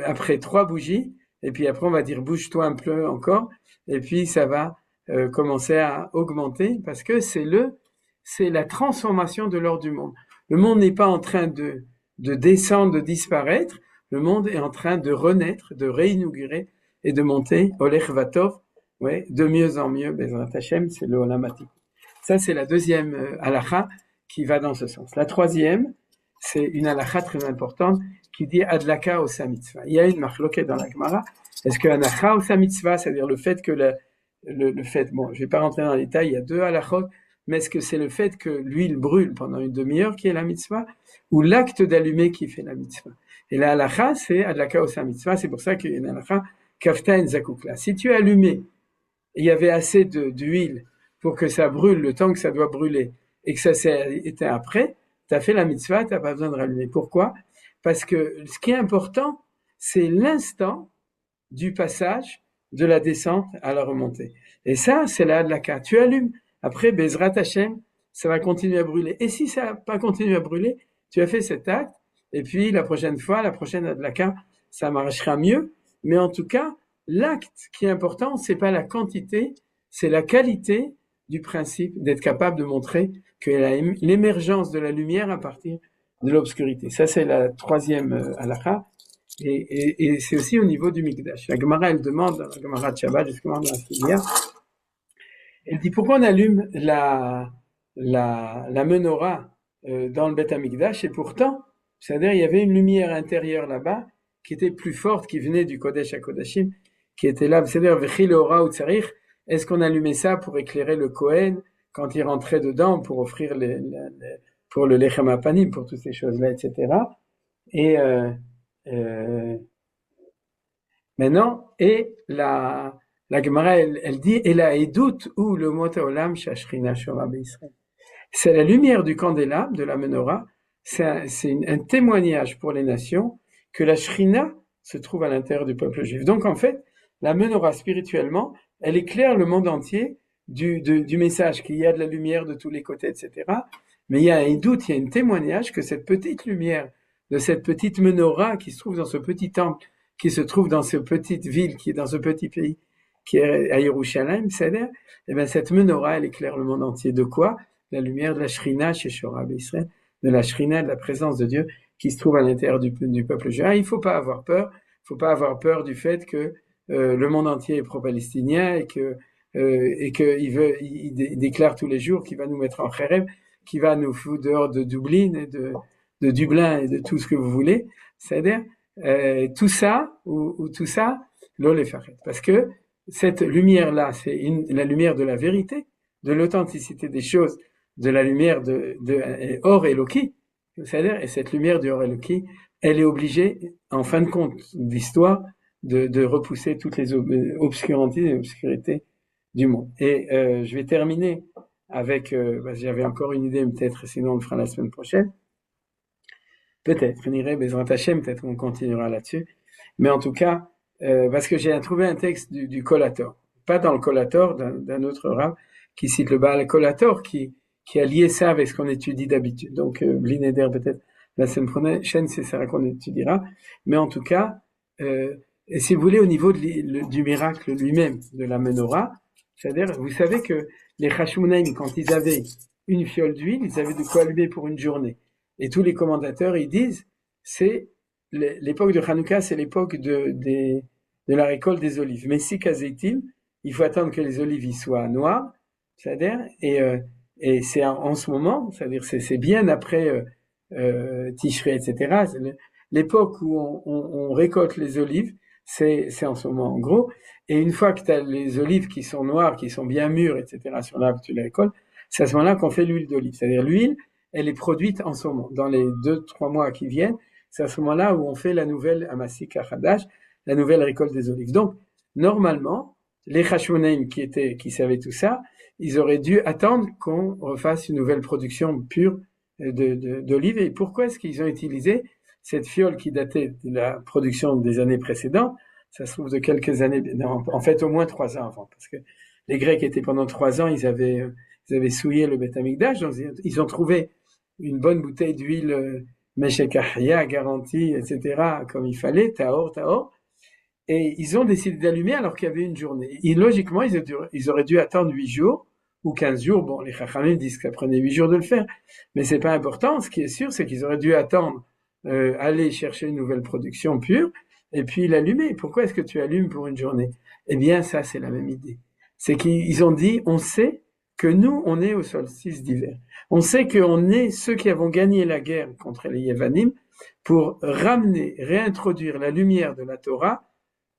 après 3 bougies, et puis après on va dire bouge-toi un peu encore, et puis ça va commencer à augmenter, parce que c'est c'est la transformation de l'ordre du monde. Le monde n'est pas en train de descendre, de disparaître. Le monde est en train de renaître, de réinaugurer et de monter. Olech Vatov, ouais, de mieux en mieux. Bezrat Hashem, c'est le Olam Hatikun. Ça, c'est la deuxième halakha qui va dans ce sens. La troisième, c'est une halakha très importante qui dit Adlaka Osa Mitzvah. Il y a une marloquette dans la Gemara. Est-ce que Adlaka Osa Mitzvah, c'est-à-dire le fait que le fait, bon, je vais pas rentrer dans les détails, il y a deux halakhot, mais est-ce que c'est le fait que l'huile brûle pendant une demi-heure qui est la mitzvah, ou l'acte d'allumer qui fait la mitzvah? Et la halakha, c'est Adlaka Osa Mitzvah, c'est pour ça qu'il y a une halakha, Kafta en Zakukla. Si tu allumais, et il y avait assez d'huile pour que ça brûle le temps que ça doit brûler, et que ça s'est éteint après, tu as fait la mitzvah, tu n'as pas besoin de rallumer. Pourquoi? Parce que ce qui est important, c'est l'instant du passage de la descente à la remontée. Et ça, c'est la hadlaka. Tu allumes. Après, Bezrat Hashem, ça va continuer à brûler. Et si ça n'a pas continué à brûler, tu as fait cet acte, et puis la prochaine fois, la prochaine hadlaka, ça marchera mieux. Mais en tout cas, l'acte qui est important, c'est pas la quantité, c'est la qualité du principe d'être capable de montrer que l'émergence de la lumière à partir de l'obscurité. Ça, c'est la troisième halakha. Et c'est aussi au niveau du Mikdash. La Gemara, elle demande, la Gemara de Shabbat, justement dans la Sibia, elle dit pourquoi on allume la menorah dans le Beth Amikdash, et pourtant, c'est-à-dire il y avait une lumière intérieure là-bas qui était plus forte, qui venait du Kodesh à Kodashim, qui était là, c'est-à-dire Vechil Ora ou Tsarich. Est-ce qu'on allumait ça pour éclairer le Kohen quand il rentrait dedans, pour offrir pour le Lechem HaPanim, pour toutes ces choses-là, etc. Et maintenant, et la Gemara, elle dit, et la Edout ou le Mot Haolam Shashrina Shora B'Israël. C'est la lumière du candélabre, de la menorah, c'est un témoignage pour les nations que la Shrina se trouve à l'intérieur du peuple juif. Donc en fait, la menorah spirituellement, elle éclaire le monde entier du message qu'il y a de la lumière de tous les côtés, etc. Mais il y a un doute, il y a un témoignage que cette petite lumière de cette petite menorah qui se trouve dans ce petit temple, qui se trouve dans cette petite ville, qui est dans ce petit pays, qui est à Yerushalayim, c'est-à-dire, eh bien, cette menorah, elle éclaire le monde entier. De quoi? La lumière de la Shrina chez Shora B'Israël, de la Shrina, de la présence de Dieu qui se trouve à l'intérieur du peuple juif. Il faut pas avoir peur. Il faut pas avoir peur du fait que le monde entier est pro-palestinien et que il déclare tous les jours qu'il va nous mettre en kherem, qu'il va nous foutre dehors de Dublin et de Dublin et de tout ce que vous voulez. C'est-à-dire tout ça ou tout ça, l'oléfaret. Parce que cette lumière-là, c'est la lumière de la vérité, de l'authenticité des choses, de la lumière de Or Eloki. C'est-à-dire, et cette lumière du Or Eloki, elle est obligée, en fin de compte d'histoire, de repousser toutes les obscurantismes et obscurités du monde. Et je vais terminer avec, j'avais encore une idée, peut-être, sinon on le fera la semaine prochaine. Peut-être, on irait Bezrat Hashem, peut-être qu'on continuera là-dessus. Mais en tout cas, parce que j'ai trouvé un texte du Kolator, pas dans le Kolator, d'un autre rab, qui cite le Baal Kolator, qui a lié ça avec ce qu'on étudie d'habitude. Donc, Blineder, peut-être, la semaine prochaine, c'est ça qu'on étudiera. Mais en tout cas, et si vous voulez, au niveau du miracle lui-même, de la menorah, c'est-à-dire, vous savez que les Hashmonaïm, quand ils avaient une fiole d'huile, ils avaient de quoi allumer pour une journée. Et tous les commentateurs, ils disent, c'est l'époque de Hanouka, c'est l'époque de la récolte des olives. Mais si Kazeitim, il faut attendre que les olives y soient noires, c'est-à-dire, et c'est en ce moment, c'est-à-dire, c'est bien après Tishrei, etc. L'époque où on récolte les olives, c'est en ce moment, en gros. Et une fois que tu as les olives qui sont noires, qui sont bien mûres, etc., sur l'arbre, tu les récoltes, c'est à ce moment-là qu'on fait l'huile d'olive. C'est-à-dire, l'huile, elle est produite en ce moment. Dans les 2-3 mois qui viennent, c'est à ce moment-là où on fait la nouvelle Amasik Hadash, la nouvelle récolte des olives. Donc, normalement, les Hashmonaïm qui savaient tout ça, ils auraient dû attendre qu'on refasse une nouvelle production pure d'olives. Et pourquoi est-ce qu'ils ont utilisé cette fiole qui datait de la production des années précédentes? Ça se trouve de quelques années, en fait au moins 3 ans avant, parce que les Grecs étaient pendant 3 ans, ils avaient souillé le Beth Amikdash, donc ils ont trouvé une bonne bouteille d'huile Meshek Ahya, garantie, etc., comme il fallait, Tahor, et ils ont décidé d'allumer alors qu'il y avait une journée. Et logiquement, ils auraient dû attendre 8 jours ou 15 jours. Bon, les Chachamim disent que ça prenait 8 jours de le faire, mais c'est pas important. Ce qui est sûr, c'est qu'ils auraient dû attendre, aller chercher une nouvelle production pure, et puis l'allumer. Pourquoi est-ce que tu allumes pour une journée? Eh bien, ça, c'est la même idée. C'est qu'ils ont dit, on sait que nous, on est au solstice d'hiver. On sait qu'on est ceux qui avons gagné la guerre contre les Yevanim pour ramener, réintroduire la lumière de la Torah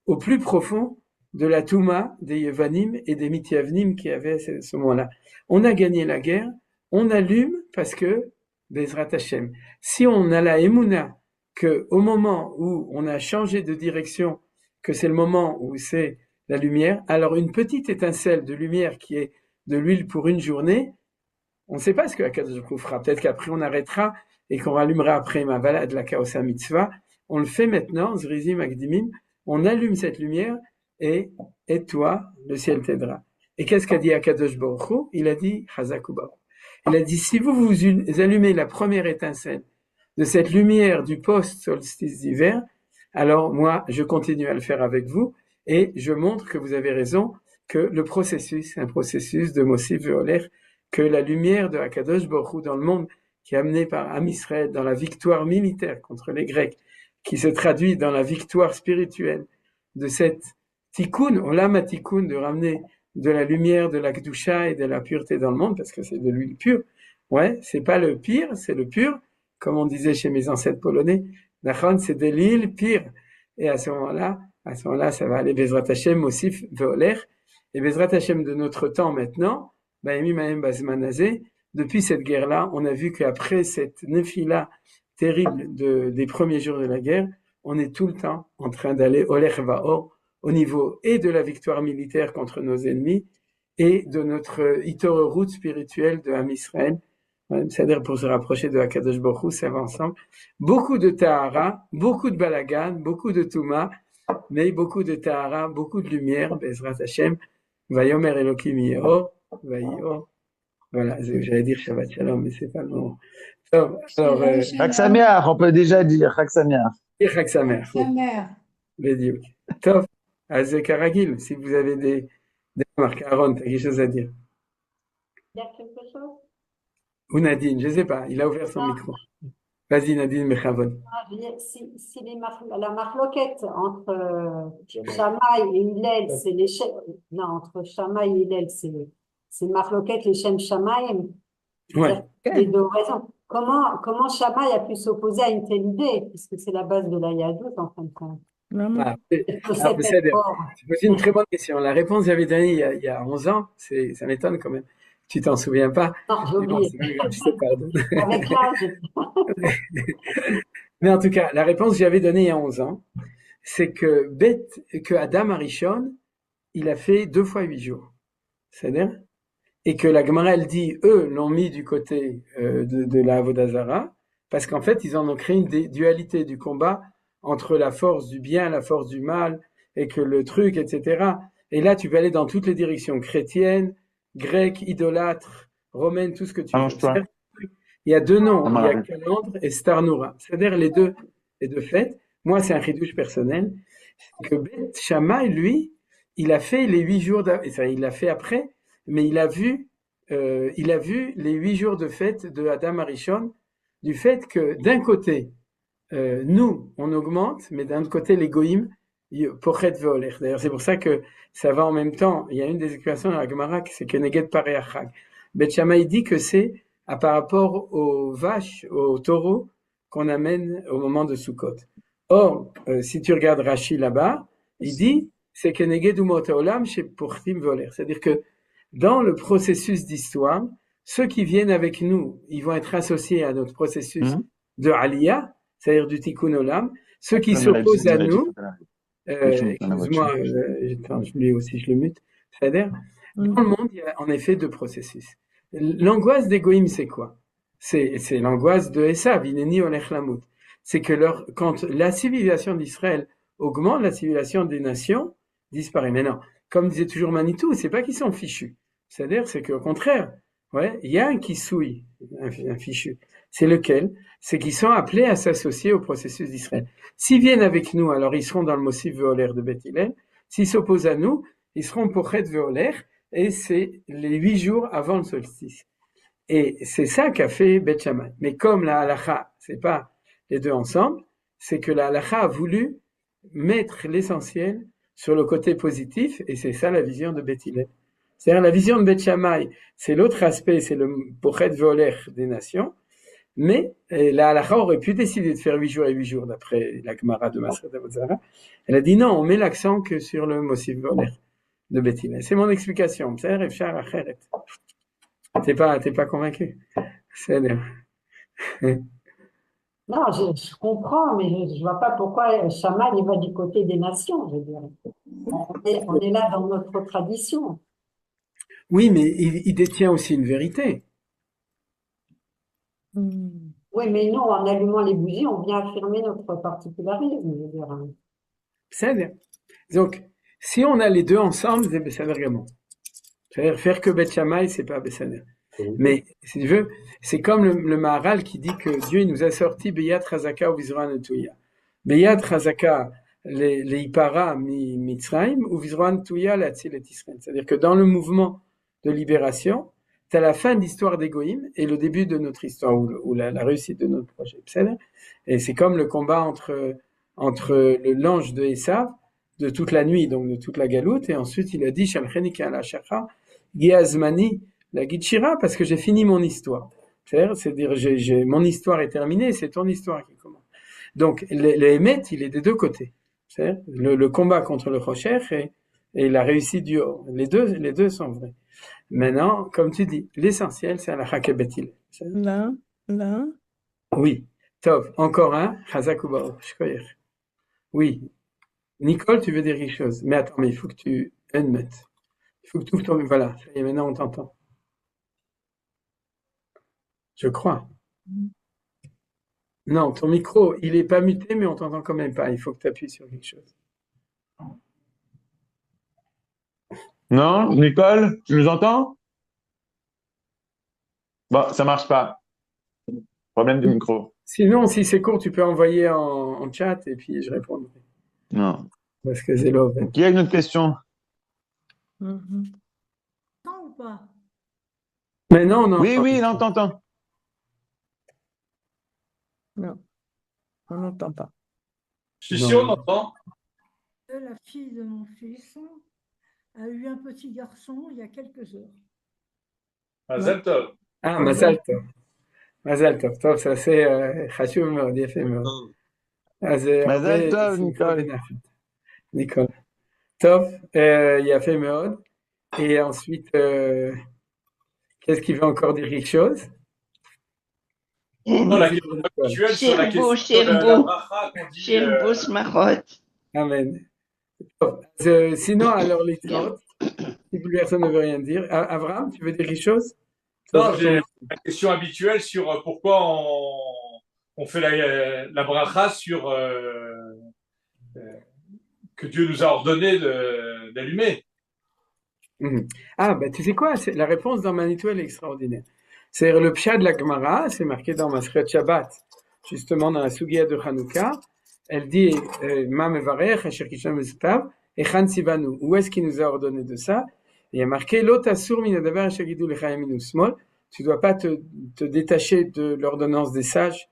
au plus profond de la Touma des Yevanim et des Mityavnim qui avaient ce moment-là. On a gagné la guerre, on allume parce que, Bezrat Hashem, si on a la Emouna que au moment où on a changé de direction, que c'est le moment où c'est la lumière, alors une petite étincelle de lumière qui est de l'huile pour une journée, on ne sait pas ce que Akadosh Baruch Hu fera. Peut-être qu'après on arrêtera et qu'on rallumera après ma balade la Kaosa Mitzvah. On le fait maintenant, Zrizim Akdimim, on allume cette lumière et toi, le ciel t'aidera. Et qu'est-ce qu'a dit Akadosh Baruch Hu? Il a dit Chazak u'Baruch. Il a dit, si vous allumez la première étincelle de cette lumière du post-solstice d'hiver, alors moi, je continue à le faire avec vous et je montre que vous avez raison, que le processus, c'est un processus de Mosif Ve'oler, que la lumière de Akadosh Baruch Hu dans le monde, qui est amenée par Am Israël dans la victoire militaire contre les Grecs, qui se traduit dans la victoire spirituelle de cette tikkun, olam tikkun, de ramener de la lumière, de la kedusha et de la pureté dans le monde, parce que c'est de l'huile pure. Ouais, c'est pas le pire, c'est le pur, comme on disait chez mes ancêtres polonais. Nachon, c'est de l'huile pire. Et à ce moment-là, ça va aller Bezrat Hashem, Mosif Ve'oler. Et Bezrat Hashem de notre temps maintenant, depuis cette guerre-là, on a vu qu'après cette nefila terrible des premiers jours de la guerre, on est tout le temps en train d'aller Oler Va'or, au niveau et de la victoire militaire contre nos ennemis et de notre Hitororut spirituel de Am Israël, c'est-à-dire pour se rapprocher de Akadosh Baruch Hu, ça va ensemble. Beaucoup de Tahara, beaucoup de Balagan, beaucoup de Touma, mais beaucoup de Tahara, beaucoup de lumière, Bezrat Hashem, Vayomer Elokim Yeho, Vayor. Voilà, j'allais dire Shabbat Shalom, mais c'est pas le moment. Alors, Chag Sameach, on peut déjà dire Chag Sameach. Chag Sameach, oui. Bédiouk. Tov. Karagil, si vous avez des remarques. Aaron, tu as quelque chose à dire? Il y a quelque chose? Ou Nadine, je ne sais pas, il a ouvert son micro. Vas-y Nadine Mechavon. Si la marloquette entre Shammai et Hillel, c'est les non, entre Shammai et Hillel, c'est marloquette les Shem Shammai, Ouais. les deux raisons. Comment Shammai a pu s'opposer à une telle idée, puisque c'est la base de la Yadout en fin de compte. C'est une très bonne question. La réponse que j'avais donnée il y a 11 ans, ça m'étonne quand même. Tu t'en souviens pas? Non, j'ai oublié. Je te pardonne. Avec l'âge. Mais en tout cas, la réponse que j'avais donnée il y a 11 ans, c'est que Adam Arishon, il a fait 2 fois 8 jours. C'est-à-dire? Et que la Gemara, elle dit, eux l'ont mis du côté de la Avodah Zarah, parce qu'en fait, ils en ont créé une dualité du combat entre la force du bien, la force du mal, et que le truc, etc. Et là, tu peux aller dans toutes les directions, chrétiennes, grecques, idolâtres, romaines, tout ce que tu veux. Il y a 2 noms, il y a Calandre et Starnoura. C'est-à-dire les deux fêtes. Moi, c'est un chidouche personnel. Que Bet Shammai, lui, il a fait les 8 jours, il l'a fait après, mais il a vu les 8 jours de fête de Adam Arishon, du fait que d'un côté, nous, on augmente, mais d'un autre côté, les goïms, pochet veoler. D'ailleurs, c'est pour ça que ça va en même temps. Il y a une des explications dans la Gemara, c'est que Neged Pareachag. Bet Shammai dit que c'est par rapport aux vaches, aux taureaux qu'on amène au moment de Sukkot. Or, si tu regardes Rashi là-bas, il dit, c'est que Neged Umot Haolam chez Portim veoler. C'est-à-dire que dans le processus d'histoire, ceux qui viennent avec nous, ils vont être associés à notre processus de Aliyah, c'est-à-dire du Tikkun Olam. Ceux qui s'opposent à nous, excuse-moi, je lis aussi, je le mute. C'est-à-dire, dans le monde, il y a en effet 2 processus. L'angoisse des goïms, c'est quoi? C'est l'angoisse de Esav, Hineni Olech Lamut. C'est que quand la civilisation d'Israël augmente, la civilisation des nations disparaît. Mais non, comme disait toujours Manitou, c'est pas qu'ils sont fichus. C'est-à-dire, c'est qu'au contraire, ouais, il y a un qui souille, un fichu. C'est lequel? C'est qu'ils sont appelés à s'associer au processus d'Israël. S'ils viennent avec nous, alors ils seront dans le Mosif Veoler de Beth Hillel. S'ils s'opposent à nous, ils seront Pochet Veoler, et c'est les 8 jours avant le solstice. Et c'est ça qu'a fait Beth Shammai. Mais comme la halakha, c'est pas les deux ensemble, c'est que la halakha a voulu mettre l'essentiel sur le côté positif, et c'est ça la vision de Beth Hillel. C'est-à-dire la vision de Beth Shammai, c'est l'autre aspect, c'est le pochet voler des nations, mais la halakha aurait pu décider de faire 8 jours et 8 jours, d'après la Gemara de Maseret Avotzara. Elle a dit non, on met l'accent que sur le Mosif voler de Beth Hillel. C'est mon explication. C'est Efshar Acheret. T'es pas convaincu? C'est Non, je comprends, mais je vois pas pourquoi Shammai il va du côté des nations, je veux dire. On est là dans notre tradition. Oui, mais il détient aussi une vérité. Oui, mais nous, en allumant les bougies, on vient affirmer notre particularisme, je veux dire. C'est donc, si on a les deux ensemble, c'est Besséder Gamon. C'est-à-dire faire que Beth Shammai, c'est pas Besséder. Mais, si tu veux, c'est comme le Maharal qui dit que Dieu il nous a sorti Beyat Chazaka ou Vizroan Touya. Beyat Chazaka, les Ipara Mitzrayim, ou Vizroan Touya, la Tzil et Israël. C'est-à-dire que dans le mouvement de libération, tu as la fin de l'histoire d'Égoïm et le début de notre histoire, ou la réussite de notre projet. Et c'est comme le combat entre l'ange de Esav, de toute la nuit, donc de toute la galoute, et ensuite il a dit, Shalchenika la Shachar, Giazmani, la Gitchira, parce que j'ai fini mon histoire. C'est-à-dire, mon histoire est terminée, c'est ton histoire qui commence. Donc, le Hémet, il est des deux côtés. C'est-à-dire, le combat contre le Rocher et la réussite du haut. Les deux sont vrais. Maintenant, comme tu dis, l'essentiel, c'est la Hakabetil. Là. Oui. Tov, encore un. Chazak ou Baruch. Oui. Nicole, tu veux dire quelque chose? Mais attends, mais il faut que tu unmutes. Il faut que tu ouvres ton... Voilà, et maintenant on t'entend. Je crois. Non, ton micro, il est pas muté, mais on t'entend quand même pas. Il faut que tu appuies sur quelque chose. Non, Nicole, tu nous entends? Bon, ça marche pas. Problème du micro. Sinon, si c'est court, tu peux envoyer en chat et puis je répondrai. Non. Parce que c'est là. Qui a une autre question? Entends ou pas? Mais non, non. Oui, non, t'entends. Non, on n'entend pas. Je suis sûr, on entend. La fille de mon fils a eu un petit garçon il y a quelques heures. Mazal Tov. Ah, Mazal Tov. Mazal Tov. Tov, ça c'est חשוב מאוד, יפה מאוד. אז Mazal הרבה Tov, שמחה Nicole. ונחת. Nicole. Tov, יפה מאוד. Et ensuite, qu'est-ce qu'il veut encore dire quelque chose? Non, la question actuelle sur la question de la bracha qu'on dit. שירבו שמחות. Amen. Sinon, alors les autres, si plus personne ne veut rien dire. Abraham, tu veux dire quelque chose? Non, j'ai la question habituelle sur pourquoi on fait la bracha sur que Dieu nous a ordonné d'allumer. Ah, ben tu sais quoi? La réponse dans Manitou, elle est extraordinaire. C'est le pshat de la Gemara, c'est marqué dans Masechet Shabbat, justement dans la Sugia de Hanouka. Elle dit, Ma mevarech, asher kisham estav, echan sivanu. Où est-ce qu'il nous a ordonné de ça? Et il y a marqué, Lo tasur min adavar asher gidu lecha yaminu smol. Tu dois pas te détacher de l'ordonnance des sages.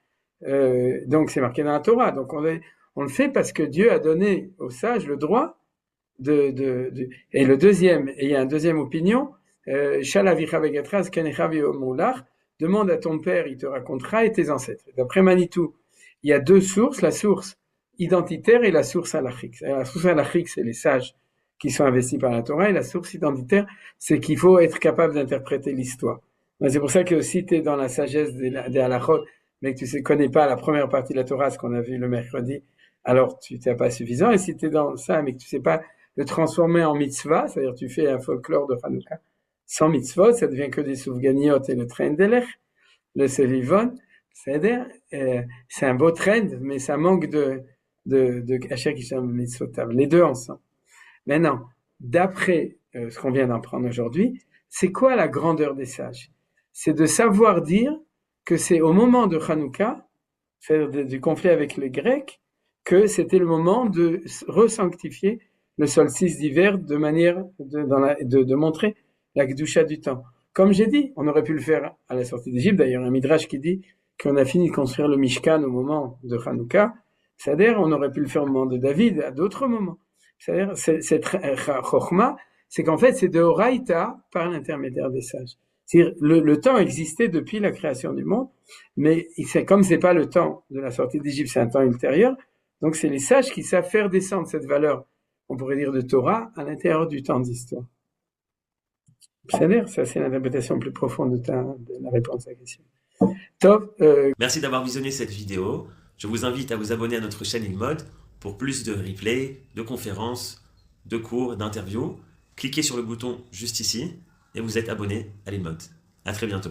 Donc c'est marqué dans la Torah. Donc on le fait parce que Dieu a donné aux sages le droit et le deuxième, et il y a une deuxième opinion, Shalavicha vegatraz kanecha ve'omulach, demande à ton père, il te racontera, et tes ancêtres. D'après Manitou, il y a deux sources, la source identitaire et la source halachique. La source halachique, c'est les sages qui sont investis par la Torah, et la source identitaire, c'est qu'il faut être capable d'interpréter l'histoire. C'est pour ça que si tu es dans la sagesse des halachot, mais que tu ne connais pas la première partie de la Torah, ce qu'on a vu le mercredi, alors tu n'es pas suffisant. Et si tu es dans ça, mais que tu ne sais pas le transformer en mitzvah, c'est-à-dire tu fais un folklore de Hanouka sans mitzvot, ça devient que des souvganiot et le train d'Elech, le sevivon, c'est-à-dire c'est un beau trend, mais ça manque de Asher Kisham Mitzvotav, les deux ensemble. Maintenant, d'après ce qu'on vient d'apprendre aujourd'hui, c'est quoi la grandeur des sages? C'est de savoir dire que c'est au moment de Hanouka, c'est-à-dire du conflit avec les Grecs, que c'était le moment de resanctifier le solstice d'hiver de manière de montrer la Kedusha du temps. Comme j'ai dit, on aurait pu le faire à la sortie d'Égypte. D'ailleurs, un midrash qui dit qu'on a fini de construire le Mishkan au moment de Hanouka. C'est-à-dire, on aurait pu le faire au moment de David, à d'autres moments. C'est-à-dire, cette Chokhmah, c'est qu'en fait, c'est de Horaïta par l'intermédiaire des sages. C'est-à-dire, le temps existait depuis la création du monde, mais comme c'est pas le temps de la sortie d'Égypte, c'est un temps ultérieur, donc c'est les sages qui savent faire descendre cette valeur, on pourrait dire de Torah, à l'intérieur du temps d'histoire. C'est-à-dire, ça c'est l'interprétation plus profonde de la réponse à la question. Top. Merci d'avoir visionné cette vidéo. Je vous invite à vous abonner à notre chaîne InMode pour plus de replays, de conférences, de cours, d'interviews. Cliquez sur le bouton juste ici et vous êtes abonné à l'InMode. À très bientôt.